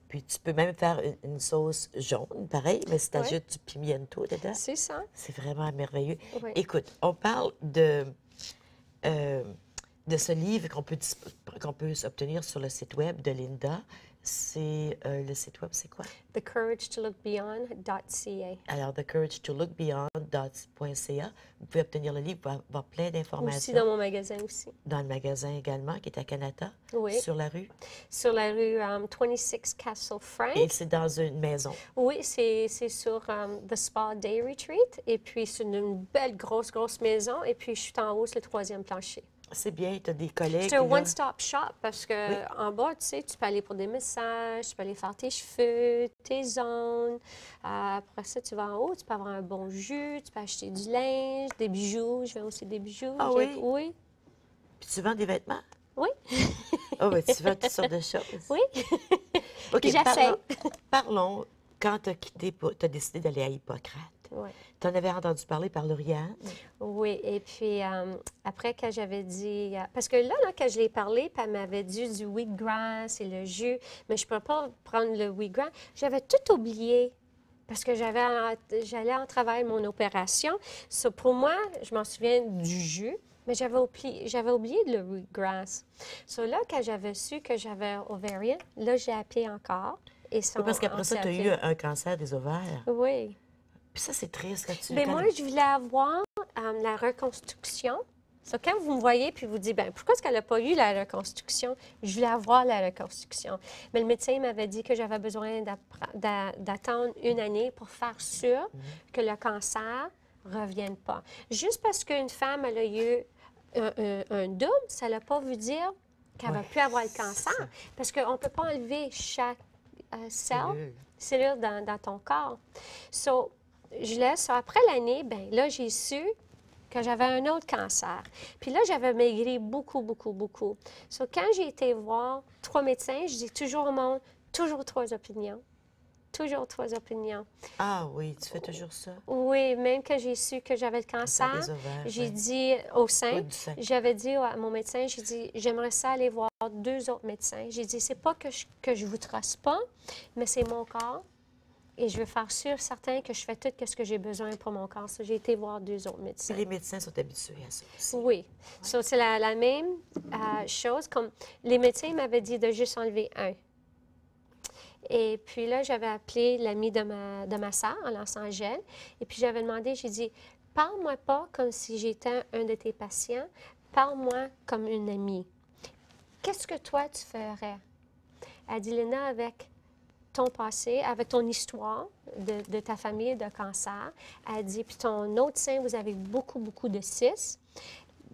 Puis tu peux même faire une sauce jaune, pareil, mais si tu ajoutes du pimiento dedans, C'est ça. c'est vraiment merveilleux. Oui. Écoute, on parle de ce livre qu'on peut obtenir sur le site web de Linda. C'est le site web, c'est quoi? thecouragetolookbeyond.ca. Alors, thecouragetolookbeyond.ca. Vous pouvez obtenir le livre, vous pouvez avoir plein Aussi d'informations. dans mon magasin aussi. Dans le magasin également, qui est à Canada, Oui. sur la rue. Sur la rue 26 Castle Frank. Et c'est dans une maison. Oui, c'est sur The Spa Day Retreat. Et puis, c'est une belle, grosse maison. Et puis, je suis en haut sur le 3e plancher. C'est bien, tu as des collègues. C'est un là. one-stop shop parce que en bas, tu sais, tu peux aller pour des massages, tu peux aller faire tes cheveux, tes ongles. Après ça, tu vas en haut, tu peux avoir un bon jus, tu peux acheter du linge, des bijoux. Je vends aussi des bijoux. Ah oui? Oui. Puis tu vends des vêtements? Oui. Ah oui, tu vends toutes sortes de choses. Oui. OK, Puis j'essaie. parlons, quand tu as décidé d'aller à Hippocrate. Oui. Tu en avais entendu parler par Lauriane? Oui, et puis après, quand j'avais dit... parce que là, quand je l'ai parlé, puis elle m'avait dit du wheatgrass et le jus, mais je ne peux pas prendre le wheatgrass. J'avais tout oublié parce que j'allais en travail mon opération. So, pour moi, je m'en souviens du jus, mais j'avais oublié le wheatgrass. So, là, quand j'avais su que j'avais ovarien, là, j'ai appelé encore. Et Oui, parce qu'après ça, tu as eu un cancer des ovaires. Oui. Puis ça, c'est triste. Là, Bien, moi, je voulais avoir la reconstruction. So, quand vous me voyez puis vous dites, ben pourquoi est-ce qu'elle n'a pas eu la reconstruction? Je voulais avoir la reconstruction. Mais le médecin m'avait dit que j'avais besoin d'attendre 1 année pour faire sûr que le cancer ne revienne pas. Juste parce qu'une femme elle a eu un double, ça ne l'a pas vu dire qu'elle va plus avoir le cancer. Parce qu'on ne peut pas enlever chaque cellule dans ton corps. So, je laisse. Après l'année, bien là, j'ai su que j'avais un autre cancer. Puis là, j'avais maigri beaucoup. So, quand j'ai été voir 3 médecins, je dis toujours au monde, toujours 3 opinions. Toujours 3 opinions. Ah oui, tu fais toujours ça? Oui, même quand j'ai su que j'avais le cancer, des ovaires, j'ai oui. dit au sein, Oui, du sein. j'avais dit à mon médecin, j'ai dit, j'aimerais ça aller voir 2 autres médecins. J'ai dit, c'est pas que je vous trace pas, mais c'est mon corps. Et je veux faire sûr, certain, que je fais tout ce que j'ai besoin pour mon corps. So, j'ai été voir 2 autres médecins. Les médecins sont habitués à ça aussi. Oui. So, c'est la même chose. Comme les médecins m'avaient dit de juste enlever un. Et puis là, j'avais appelé l'ami de ma soeur en Los Angeles. Et puis j'avais demandé, j'ai dit, parle-moi pas comme si j'étais un de tes patients. Parle-moi comme une amie. Qu'est-ce que toi, tu ferais? Elle dit, Linda, avec ton passé, avec ton histoire de ta famille de cancer, elle dit, puis ton autre sein, vous avez beaucoup de cystes.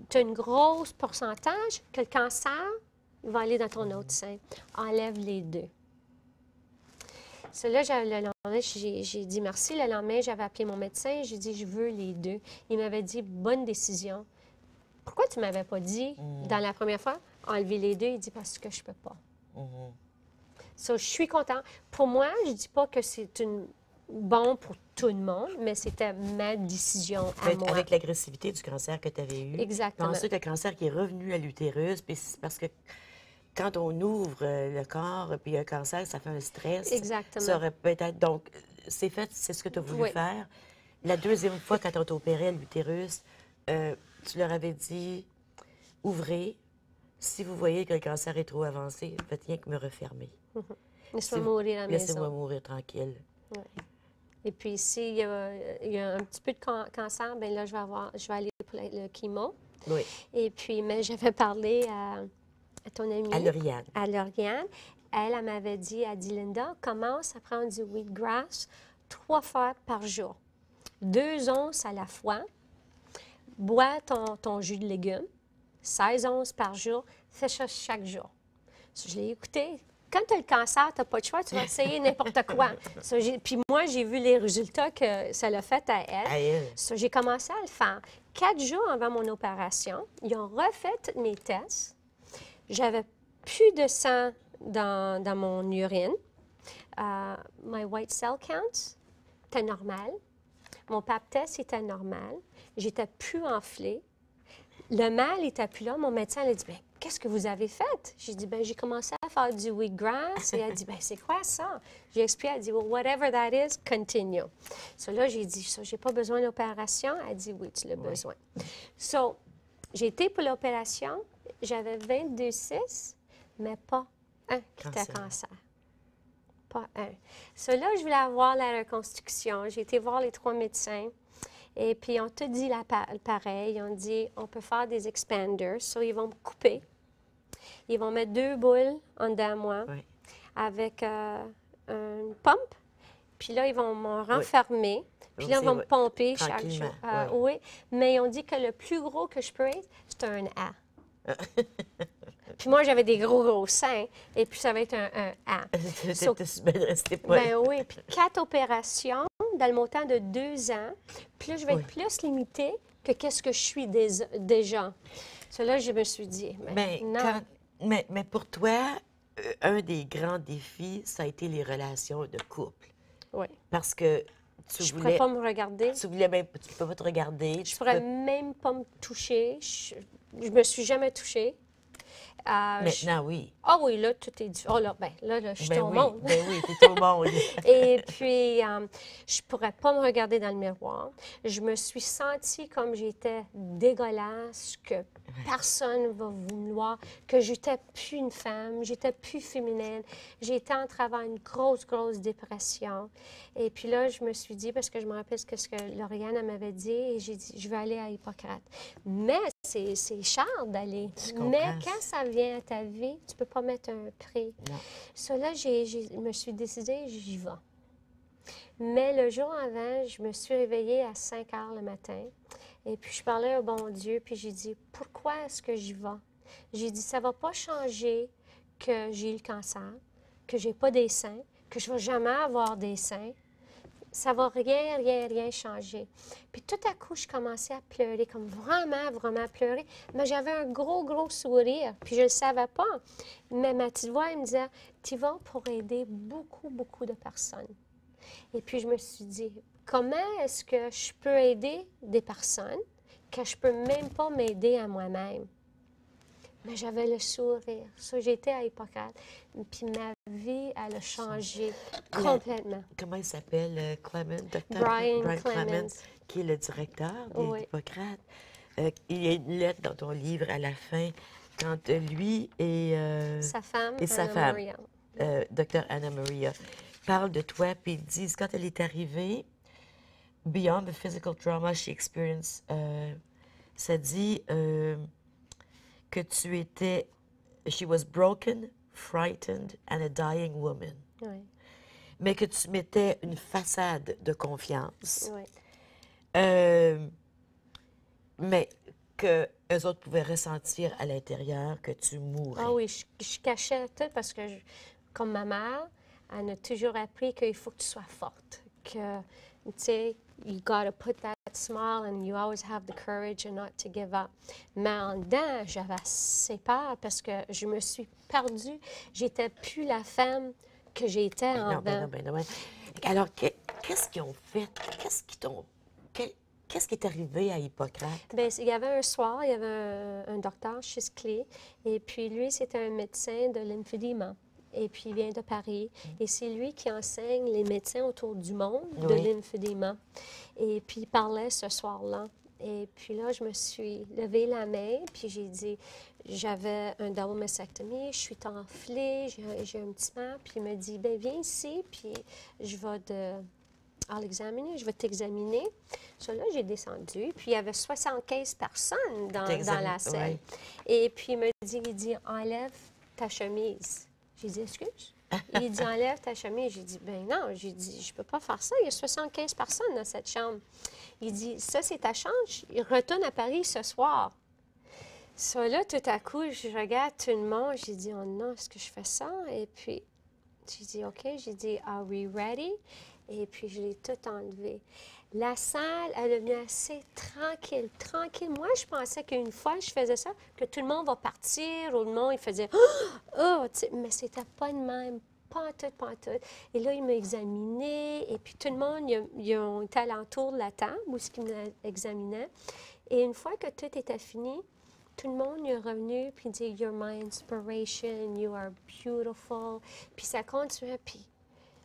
Tu as une grosse pourcentage que le cancer va aller dans ton autre sein. Enlève les 2. So là, le lendemain, j'ai dit merci. Le lendemain, j'avais appelé mon médecin. J'ai dit, je veux les 2. Il m'avait dit, bonne décision. Pourquoi tu ne m'avais pas dit, dans la première fois, enlever les 2? Il dit, parce que je ne peux pas. So, je suis contente. Pour moi, je ne dis pas que c'est bon pour tout le monde, mais c'était ma décision à moi. Avec l'agressivité du cancer que tu avais eu. Exactement. Puis ensuite, le cancer qui est revenu à l'utérus, puis c'est parce que quand on ouvre le corps, puis un cancer, ça fait un stress. Exactement. Ça aurait peut-être... Donc, c'est fait, c'est ce que tu as voulu faire. La deuxième fois, quand on t'a opéré à l'utérus, tu leur avais dit, ouvrez. Si vous voyez que le cancer est trop avancé, faites rien que me refermer. Laisse-moi mourir à la maison. Laissez-moi mourir tranquille. Ouais. Et puis, s'il y a un petit peu de cancer, bien là, je vais aller pour le chimo. Oui. Et puis, mais j'avais parlé à ton amie. À Lauriane. À Lauriane. Elle m'avait dit, elle dit, Linda, commence à prendre du wheatgrass 3 fois par jour. 2 onces à la fois. Bois ton jus de légumes. 16 onces par jour. Fais ça chaque jour. Je l'ai écouté. quand tu as le cancer, tu n'as pas de choix, tu vas essayer n'importe quoi. Puis moi, j'ai vu les résultats que ça l'a fait à elle. J'ai commencé à le faire. 4 jours avant mon opération, ils ont refait tous mes tests. J'avais plus de sang dans mon urine. My white cell count était normal. Mon pap test était normal. J'étais plus enflée. Le mal n'était plus là. Mon médecin elle a dit, bien, qu'est-ce que vous avez fait? J'ai dit, bien, j'ai commencé à faire du wheatgrass. Et elle a dit, bien, c'est quoi ça? J'ai expliqué, elle a dit, well, whatever that is, continue. So là, j'ai dit, so, j'ai pas besoin d'opération? Elle a dit, oui, tu l'as besoin. So, j'ai été pour l'opération. J'avais 22,6, mais pas un qui était cancer. Pas un. So là, je voulais avoir la reconstruction. J'ai été voir les 3 médecins. Et puis, on te dit pareil. Ils ont dit, on peut faire des expanders. So, ils vont me couper. Ils vont mettre 2 boules en dedans de moi avec une pompe. Puis là, ils vont me renfermer. Puis là, ils vont me pomper chaque jour. Oui, mais ils ont dit que le plus gros que je peux être, c'est un A. Puis moi, j'avais des gros seins, et puis ça va être un A. Ben oui, puis 4 opérations dans le montant de 2 ans. Puis là, je vais être plus limitée que qu'est-ce que je suis déjà. Cela, je me suis dit, mais non. Mais pour toi, un des grands défis, ça a été les relations de couple. Oui. Parce que je ne pourrais pas me regarder. Tu voulais même, tu peux pas te regarder. Je ne pourrais même pas me toucher. Je me suis jamais touchée. Maintenant, oui. Ah oui, là, tout est différent. Oh là, là, je suis au monde. Ben oui, tu es au monde. Et puis, je ne pourrais pas me regarder dans le miroir. Je me suis sentie comme j'étais dégueulasse, que personne ne va vouloir, que j'étais plus une femme, j'étais plus féminine. J'étais en travers une grosse dépression. Et puis là, je me suis dit, parce que je me rappelle ce que Lauriane m'avait dit, et j'ai dit, je vais aller à Hippocrate. Mais c'est cher d'aller. Mais quand ça vient à ta vie, tu ne peux pas mettre un prix. Cela, je me suis décidée, j'y vais. Mais le jour avant, je me suis réveillée à 5 heures le matin. Et puis, je parlais au bon Dieu, puis j'ai dit, pourquoi est-ce que j'y vais? J'ai dit, ça ne va pas changer que j'ai eu le cancer, que je n'ai pas des seins, que je ne vais jamais avoir des seins. Ça ne va rien changer. Puis tout à coup, je commençais à pleurer, comme vraiment pleurer. Mais j'avais un gros sourire, puis je ne le savais pas. Mais ma petite voix, elle me disait, tu vas pour aider beaucoup de personnes. Et puis je me suis dit, comment est-ce que je peux aider des personnes que je ne peux même pas m'aider à moi-même? Mais j'avais le sourire. Ça, j'étais à Hippocrate. Puis ma vie, elle a changé complètement. Comment il s'appelle, Clement? Brian Clemens, qui est le directeur d'Hippocrate. Il y a une lettre dans ton livre à la fin, quand lui et sa femme, Dr. Anna Maria, parlent de toi, puis ils disent, quand elle est arrivée, beyond the physical trauma she experienced, ça dit... que tu étais, she was broken, frightened and a dying woman. Oui. Mais que tu mettais une façade de confiance. Oui. Mais que eux autres pouvaient ressentir à l'intérieur que tu mourrais. Ah oui, je cachais tout parce que, comme ma mère, elle a toujours appris qu'il faut que tu sois forte. Que, tu sais, you gotta put that smile and you always have the courage and not to give up. Mais en dedans, j'avais assez peur parce que je me suis perdue. J'étais plus la femme que j'étais en dedans. Non. Alors, qu'est-ce qu'ils ont fait? Qu'est-ce qui est arrivé à Hippocrate? Bien, il y avait un soir, il y avait un docteur, Chisclé, et puis lui, c'était un médecin de lymphedema. Et puis, il vient de Paris. Et c'est lui qui enseigne les médecins autour du monde de lymphedema. Et puis, il parlait ce soir-là. Et puis là, je me suis levée la main, puis j'ai dit, j'avais un double mastectomie, je suis enflée, j'ai un petit mal. Puis il me dit, bien, viens ici, puis je vais l'examiner, je vais t'examiner. Là, j'ai descendu, puis il y avait 75 personnes dans la salle. Ouais. Et puis il dit, enlève ta chemise. J'ai dit, excuse? Il dit, enlève ta chemise. J'ai dit, ben non. J'ai dit, je peux pas faire ça. Il y a 75 personnes dans cette chambre. Il dit, ça, c'est ta chambre. Il retourne à Paris ce soir. Ça, là, tout à coup, je regarde tout le monde. J'ai dit, oh non, est-ce que je fais ça? Et puis, j'ai dit, OK. J'ai dit, are we ready? Et puis, je l'ai tout enlevé. La salle, elle est devenue assez tranquille, tranquille. Moi, je pensais qu'une fois je faisais ça, que tout le monde va partir, ou le monde, il faisait, oh, tu sais, mais c'était pas de même. Pas en tout, pas en tout. Et là, il m'a examiné, et puis tout le monde, ils ont été alentour de la table où ce qu'ils m'examinaient. Et une fois que tout était fini, tout le monde est revenu puis dit You're my inspiration, you are beautiful. Puis ça continuait, puis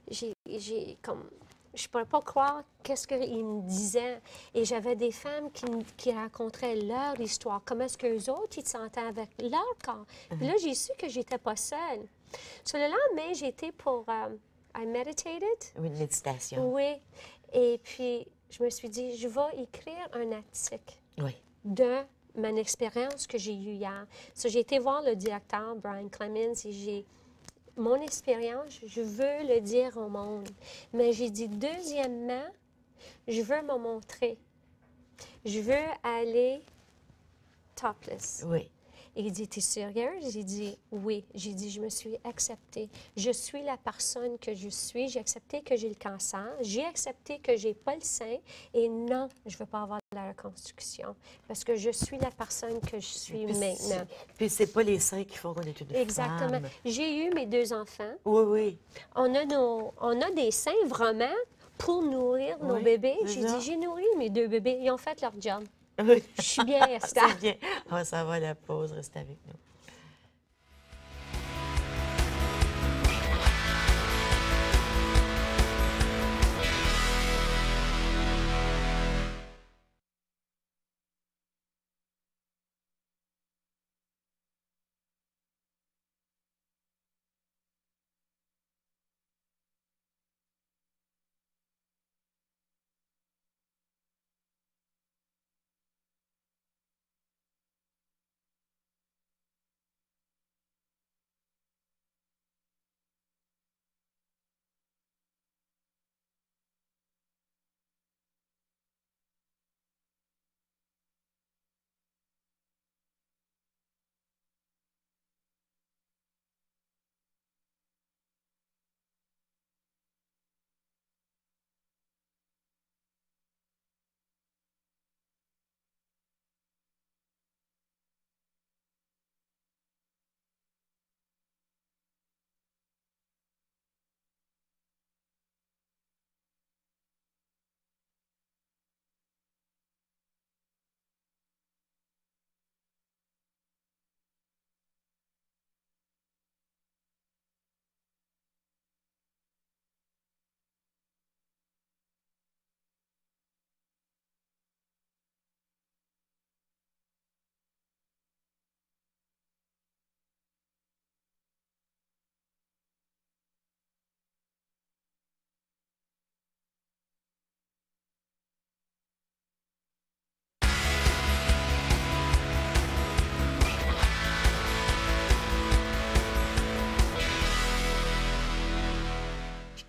j'ai comme. Je ne pourrais pas croire qu'est-ce qu'ils me disaient. Et j'avais des femmes qui racontaient leur histoire, comment est-ce qu'eux autres, ils se sentaient avec leur corps. Puis là, j'ai su que j'étais pas seule. Sur le lendemain, j'ai été pour... I meditated. Une méditation. Oui. Et puis, je me suis dit, je vais écrire un article Oui. de mon expérience que j'ai eue hier. So, j'ai été voir le directeur, Brian Clemens, et j'ai... Mon expérience, je veux le dire au monde. Mais j'ai dit, deuxièmement, je veux me montrer. Je veux aller topless. Oui. Et il dit, t'es sérieuse? J'ai dit, oui. J'ai dit, je me suis acceptée. Je suis la personne que je suis. J'ai accepté que j'ai le cancer. J'ai accepté que j'ai pas le sein. Et non, je veux pas avoir de la reconstruction. Parce que je suis la personne que je suis maintenant. Puis c'est pas les seins qui font qu'on est une Exactement. femme. J'ai eu mes 2 enfants. Oui, oui. On a des seins vraiment pour nourrir nos Oui, bébés. c'est J'ai ça. dit, j'ai nourri mes 2 bébés. Ils ont fait leur job. Oui. Je suis bien, Esther. C'est bien. On s'en va à la pause. Reste avec nous.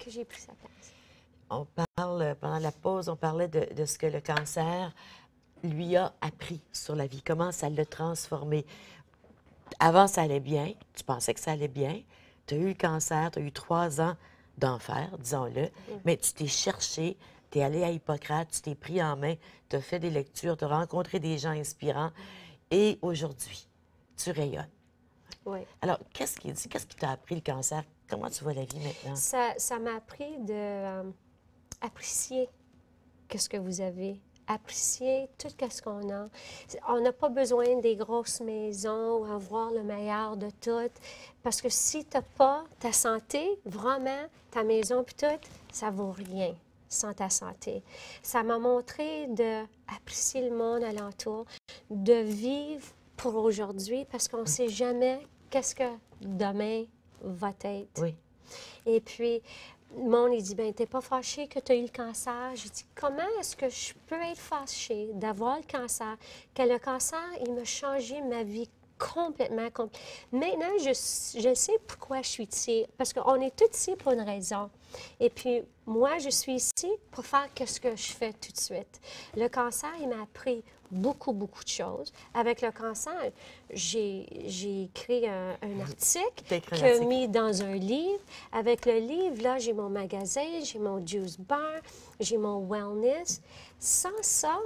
Que j'ai pris sa place. On parle, pendant la pause, on parlait de ce que le cancer lui a appris sur la vie, comment ça l'a transformé. Avant, ça allait bien, tu pensais que ça allait bien, tu as eu le cancer, tu as eu 3 ans d'enfer, disons-le, mais tu t'es cherché, tu es allé à Hippocrate, tu t'es pris en main, tu as fait des lectures, tu as rencontré des gens inspirants, et aujourd'hui, tu rayonnes. Oui. Alors, qu'est-ce qui t'a appris le cancer? Comment tu vois la vie maintenant? Ça m'a appris de apprécier ce que vous avez, apprécier tout ce qu'on a. On n'a pas besoin des grosses maisons ou avoir le meilleur de tout, parce que si tu n'as pas ta santé, vraiment, ta maison puis tout, ça vaut rien sans ta santé. Ça m'a montré d'apprécier le monde alentour, de vivre pour aujourd'hui, parce qu'on ne sait jamais qu'est-ce que demain va être. Oui. Et puis, le monde, il dit, ben t'es pas fâché que tu as eu le cancer. J'ai dit, comment est-ce que je peux être fâchée d'avoir le cancer? Que le cancer, il m'a changé ma vie Complètement. Maintenant, je sais pourquoi je suis ici. Parce qu'on est tous ici pour une raison. Et puis, moi, je suis ici pour faire ce que je fais tout de suite. Le cancer, il m'a appris beaucoup, beaucoup de choses. Avec le cancer, j'ai écrit un article T'as écrit un que j'ai article. mis dans un livre. Avec le livre, là, j'ai mon magasin, j'ai mon juice bar, j'ai mon wellness. Sans ça,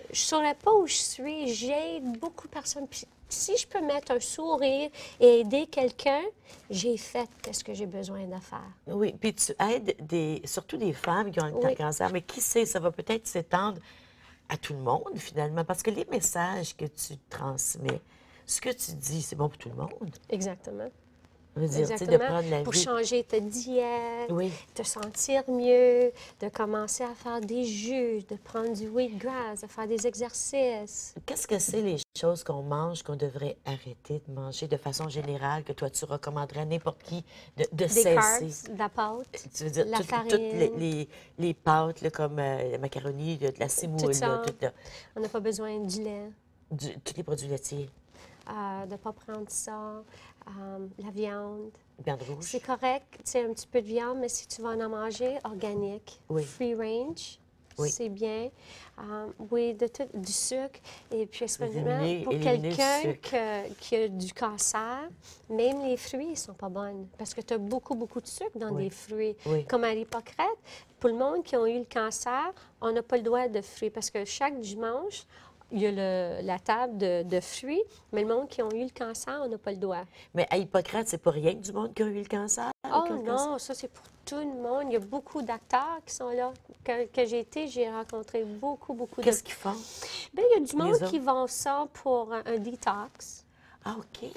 je ne saurais pas où je suis. J'aide beaucoup de personnes. Puis, si je peux mettre un sourire et aider quelqu'un, j'ai fait ce que j'ai besoin de faire. Oui, puis tu aides surtout des femmes qui ont un Oui. cancer, mais qui sait, ça va peut-être s'étendre à tout le monde, finalement, parce que les messages que tu transmets, ce que tu dis, c'est bon pour tout le monde. Exactement. Je veux dire, tu sais, de Exactement. prendre la Pour vie. changer ta diète, Oui. te sentir mieux, de commencer à faire des jus, de prendre du wheatgrass, de faire des exercices. Qu'est-ce que c'est les choses qu'on mange qu'on devrait arrêter de manger de façon générale, que toi, tu recommanderais à n'importe qui de Des cesser? carbs, de la pâte, Tu veux dire, la toutes farine. les pâtes, là, comme la macaroni, de la semoule, ça. là, On n'a pas besoin du lait, tous les produits laitiers, de ne pas prendre ça, la viande. viande rouge. C'est correct, tu sais, un petit peu de viande, mais si tu vas en manger, organique, Oui. free range, Oui. c'est bien. Oui, du sucre. Et puis, especially Éliminer pour le quelqu'un sucre. qui a du cancer, même les fruits ne sont pas bonnes parce que tu as beaucoup, beaucoup de sucre dans Oui. des fruits. Oui. Comme à l'Hippocrate, pour le monde qui a eu le cancer, on n'a pas le droit de fruits parce que chaque dimanche, il y a la table de fruits, mais le monde qui a eu le cancer, on n'a pas le droit. Mais à Hippocrate, c'est pas rien que du monde qui a eu le cancer? Oh qui a le cancer? non, ça c'est pour tout le monde. Il y a beaucoup d'acteurs qui sont là. Que j'ai été, j'ai rencontré beaucoup, beaucoup Qu'est-ce qu'ils font? Bien, il y a du monde autres? qui vont ça pour un détox. Ah, OK.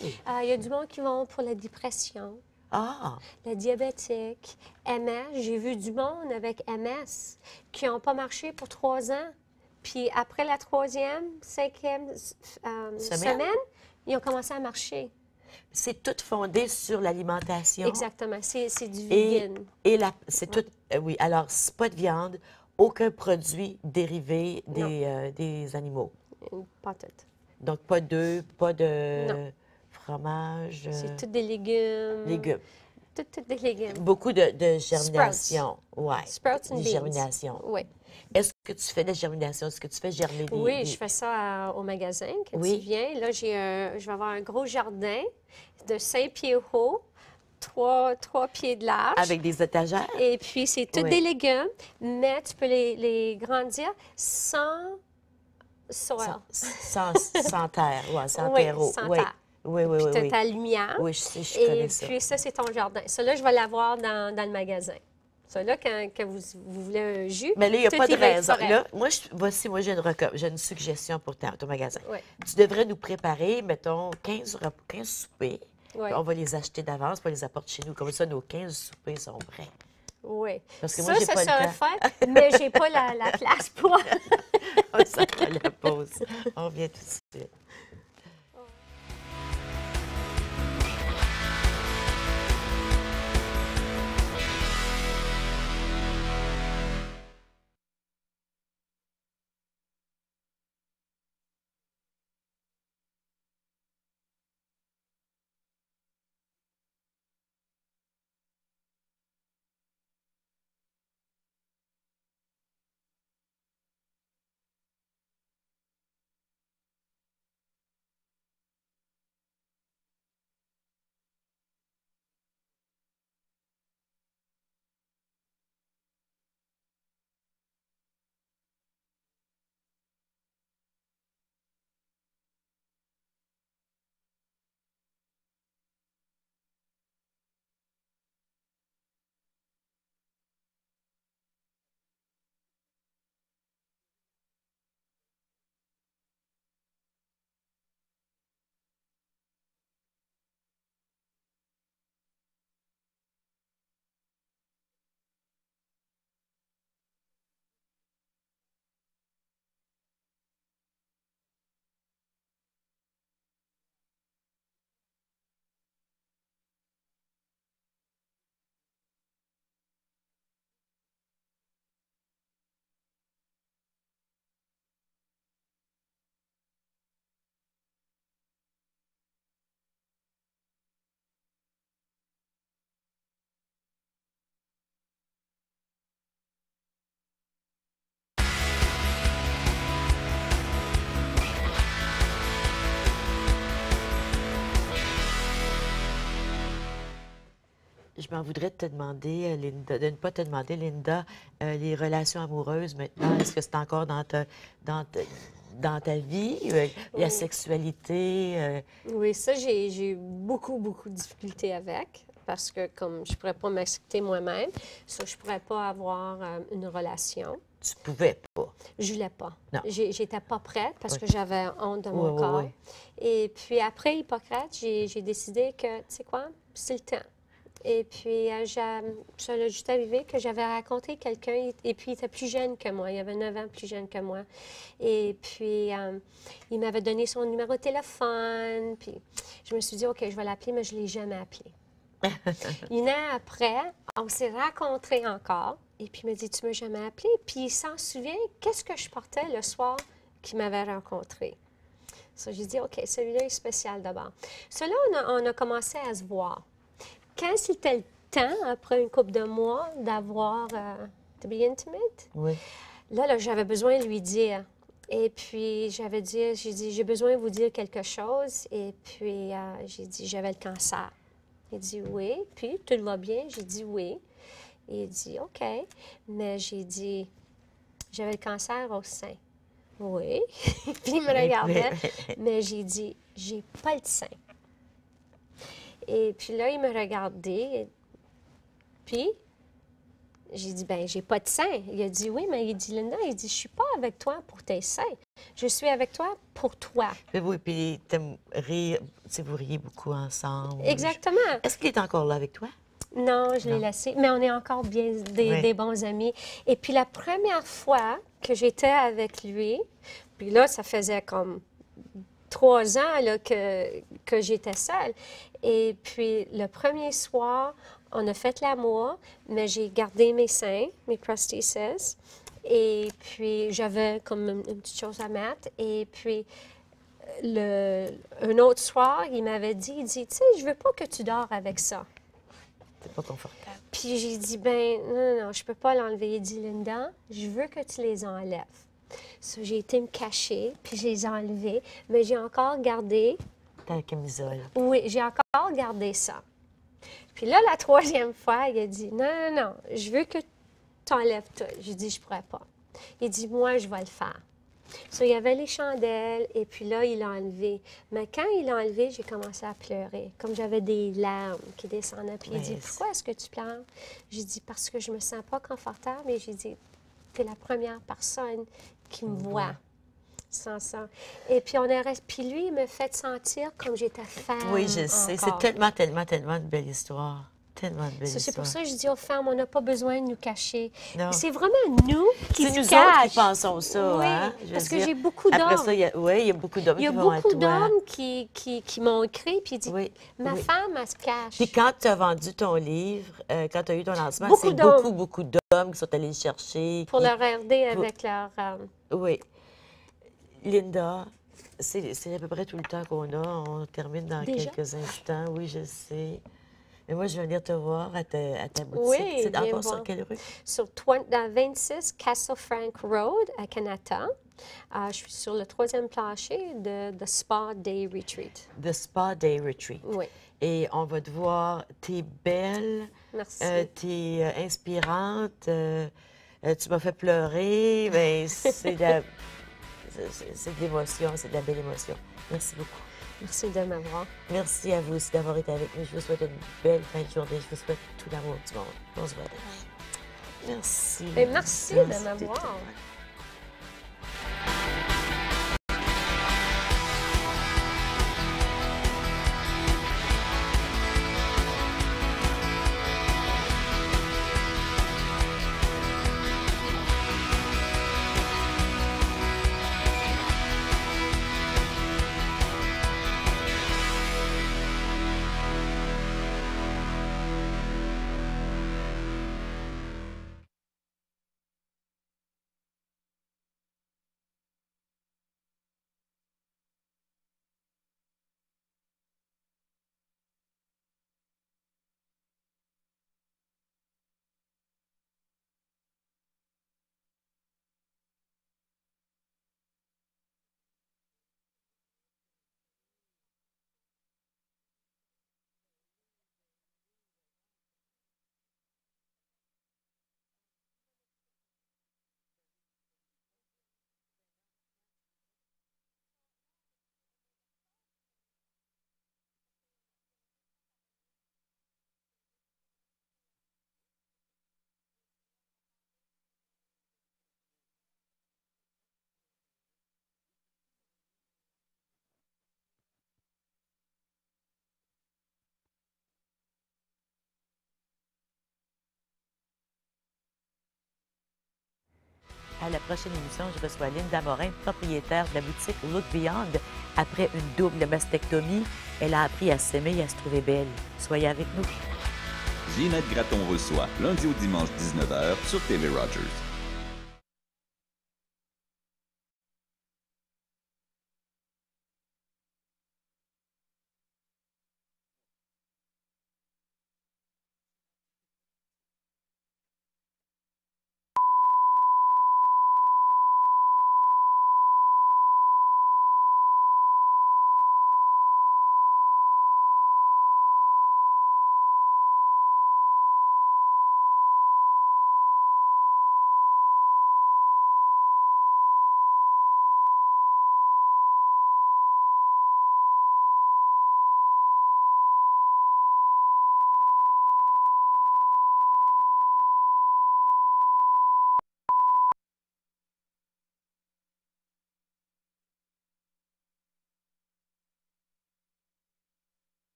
Il y a du monde qui vont pour la dépression, Ah, la diabétique, MS. J'ai vu du monde avec MS qui n'ont pas marché pour 3 ans. Puis après la 3e, 5e semaine, ils ont commencé à marcher. c'est tout fondé sur l'alimentation. Exactement. C'est du Et, vegan. c'est tout, oui, alors, c'est pas de viande, aucun produit dérivé des animaux. Pas tout. Donc, pas d'œufs, pas de Non. fromage. C'est tout des légumes. Légumes. Tout des légumes. Beaucoup de germination. Oui. Sprouts and beans. Germination. Oui. Est-ce que tu fais de la germination? Est-ce que tu fais germer des... Oui, je fais ça au magasin quand Oui. tu viens. Là, je vais avoir un gros jardin de 5 pieds haut, 3 pieds de large. Avec des étagères? Et puis, c'est tous Oui. des légumes, mais tu peux les grandir sans soil. Sans terre, ouais, sans Oui, terreau. sans Oui. terre. Oui, oui, Puis, oui, tu as oui. ta lumière. Oui, je sais, je Et connais ça. puis, ça, c'est ton jardin. Ça, là, je vais l'avoir dans le magasin. Ça, là, quand vous voulez un jus, Mais là, il n'y a tout pas de va être raison. correct. Là, voici, moi, j'ai une suggestion pour ton magasin. Oui. Tu devrais nous préparer, mettons, 15 soupers. Oui. Puis on va les acheter d'avance, puis on les apporte chez nous. Comme ça, nos 15 soupers sont prêts. Oui. Parce que ça, moi, j'ai ça pas le serait temps. fun, mais j'ai pas la place pour. On s'en va à la pause. On revient tout de suite. je m'en voudrais de te demander, Linda, de ne pas te demander, Linda, les relations amoureuses maintenant, est-ce que c'est encore dans ta, dans ta vie, la Oui. sexualité? Oui, ça, j'ai eu beaucoup, beaucoup de difficultés avec parce que comme je ne pourrais pas m'accepter moi-même, ça, je ne pourrais pas avoir une relation. Tu pouvais pas. Je voulais pas. Non. J'étais pas prête parce Oui. que j'avais honte de mon Oui, oui, corps. oui. Et puis après Hippocrate, j'ai décidé que, tu sais quoi, c'est le temps. Et puis, ça a juste arrivé que j'avais rencontré quelqu'un, et puis il était plus jeune que moi, il avait 9 ans plus jeune que moi. Et puis, il m'avait donné son numéro de téléphone, puis je me suis dit, OK, je vais l'appeler, mais je ne l'ai jamais appelé. 1 an après, on s'est rencontrés encore, et puis il m'a dit, tu ne m'as jamais appelé. Puis il s'en souvient, qu'est-ce que je portais le soir qu'il m'avait rencontré. Ça, j'ai dit, OK, celui-là est spécial d'abord. Celui-là, on a commencé à se voir. Quand c'était le temps, après une couple de mois, d'avoir to be intimate, Oui. là, j'avais besoin de lui dire. Et puis, j'ai dit, j'ai besoin de vous dire quelque chose. Et puis, j'ai dit, j'avais le cancer. Il dit, oui. Puis, tout va bien? J'ai dit, oui. Il dit, OK. Mais j'ai dit, j'avais le cancer au sein. Oui. Puis, il me regardait. Mais j'ai dit, j'ai pas le sein. Et puis là, il me regardait. Puis, j'ai dit, ben j'ai pas de sein. Il a dit, oui, mais il dit, Linda, il dit, je suis pas avec toi pour tes seins. Je suis avec toi pour toi. Oui, puis t'aimes rire, tu sais, vous riez beaucoup ensemble. Exactement. Est-ce qu'il est encore là avec toi? Non, je l'ai laissé. Mais on est encore bien des bons amis. Et puis la première fois que j'étais avec lui, puis là, ça faisait comme 3 ans là, que j'étais seule. Et puis, le premier soir, on a fait l'amour, mais j'ai gardé mes seins, mes prostheses. Et puis, j'avais comme une petite chose à mettre. Et puis, un autre soir, il m'avait dit, il dit, tu sais, je veux pas que tu dors avec ça. C'est pas confortable. Puis, j'ai dit, ben non, je peux pas l'enlever. Il dit, Linda, je veux que tu les enlèves. So, j'ai été me cacher, puis je les ai enlevés, mais j'ai encore gardé. Ta camisole. Oui, j'ai encore gardé ça. Puis là, la 3e fois, il a dit, non, je veux que tu enlèves tout. J'ai dit, je pourrais pas. Il dit, moi, je vais le faire. So, il y avait les chandelles, et puis là, il l'a enlevé. Mais quand il l'a enlevé, j'ai commencé à pleurer, comme j'avais des larmes qui descendaient. Puis il dit, pourquoi est-ce que tu pleures? J'ai dit, parce que je me sens pas confortable. Et j'ai dit, tu es la première personne qui me voit sans ça. Et puis, puis lui, il me fait sentir comme j'étais femme. Oui, je sais. C'est tellement, tellement, tellement une belle histoire. Tellement de belle histoire. C'est pour ça que je dis aux femmes, on n'a pas besoin de nous cacher. Non. C'est vraiment nous qui se C'est nous cachent. autres qui pensons ça, oui, hein? Parce que j'ai beaucoup d'hommes. Après ça, il y a beaucoup d'hommes qui vont à toi. Il y a beaucoup d'hommes qui m'ont écrit puis disent, ma femme, elle se cache. Puis quand tu as vendu ton livre, quand tu as eu ton lancement, Beaucoup c'est d'hommes. beaucoup d'hommes qui sont allés le chercher. Pour leur aider avec leur... Oui. Linda, c'est à peu près tout le temps qu'on a. On termine dans quelques instants. Oui, je sais. Mais moi, je vais venir te voir à ta boutique. Oui, c'est encore sur quelle rue? Sur 26 Castle Frank Road à Canada. Je suis sur le 3e plancher de The Spa Day Retreat. The Spa Day Retreat. Oui. Et on va te voir. T'es belle. Merci. T'es inspirante. Tu m'as fait pleurer. Mais c'est de l'émotion. C'est de la belle émotion. Merci beaucoup. Merci de m'avoir. Merci à vous aussi d'avoir été avec nous. Je vous souhaite une belle fin de journée. Je vous souhaite tout l'amour du monde. On se voit demain. Merci. Et merci de m'avoir. À la prochaine émission, je reçois Linda Morin, propriétaire de la boutique Look Beyond. Après une double mastectomie, elle a appris à s'aimer et à se trouver belle. Soyez avec nous. Ginette Gratton reçoit, lundi au dimanche 19h sur TV Rogers.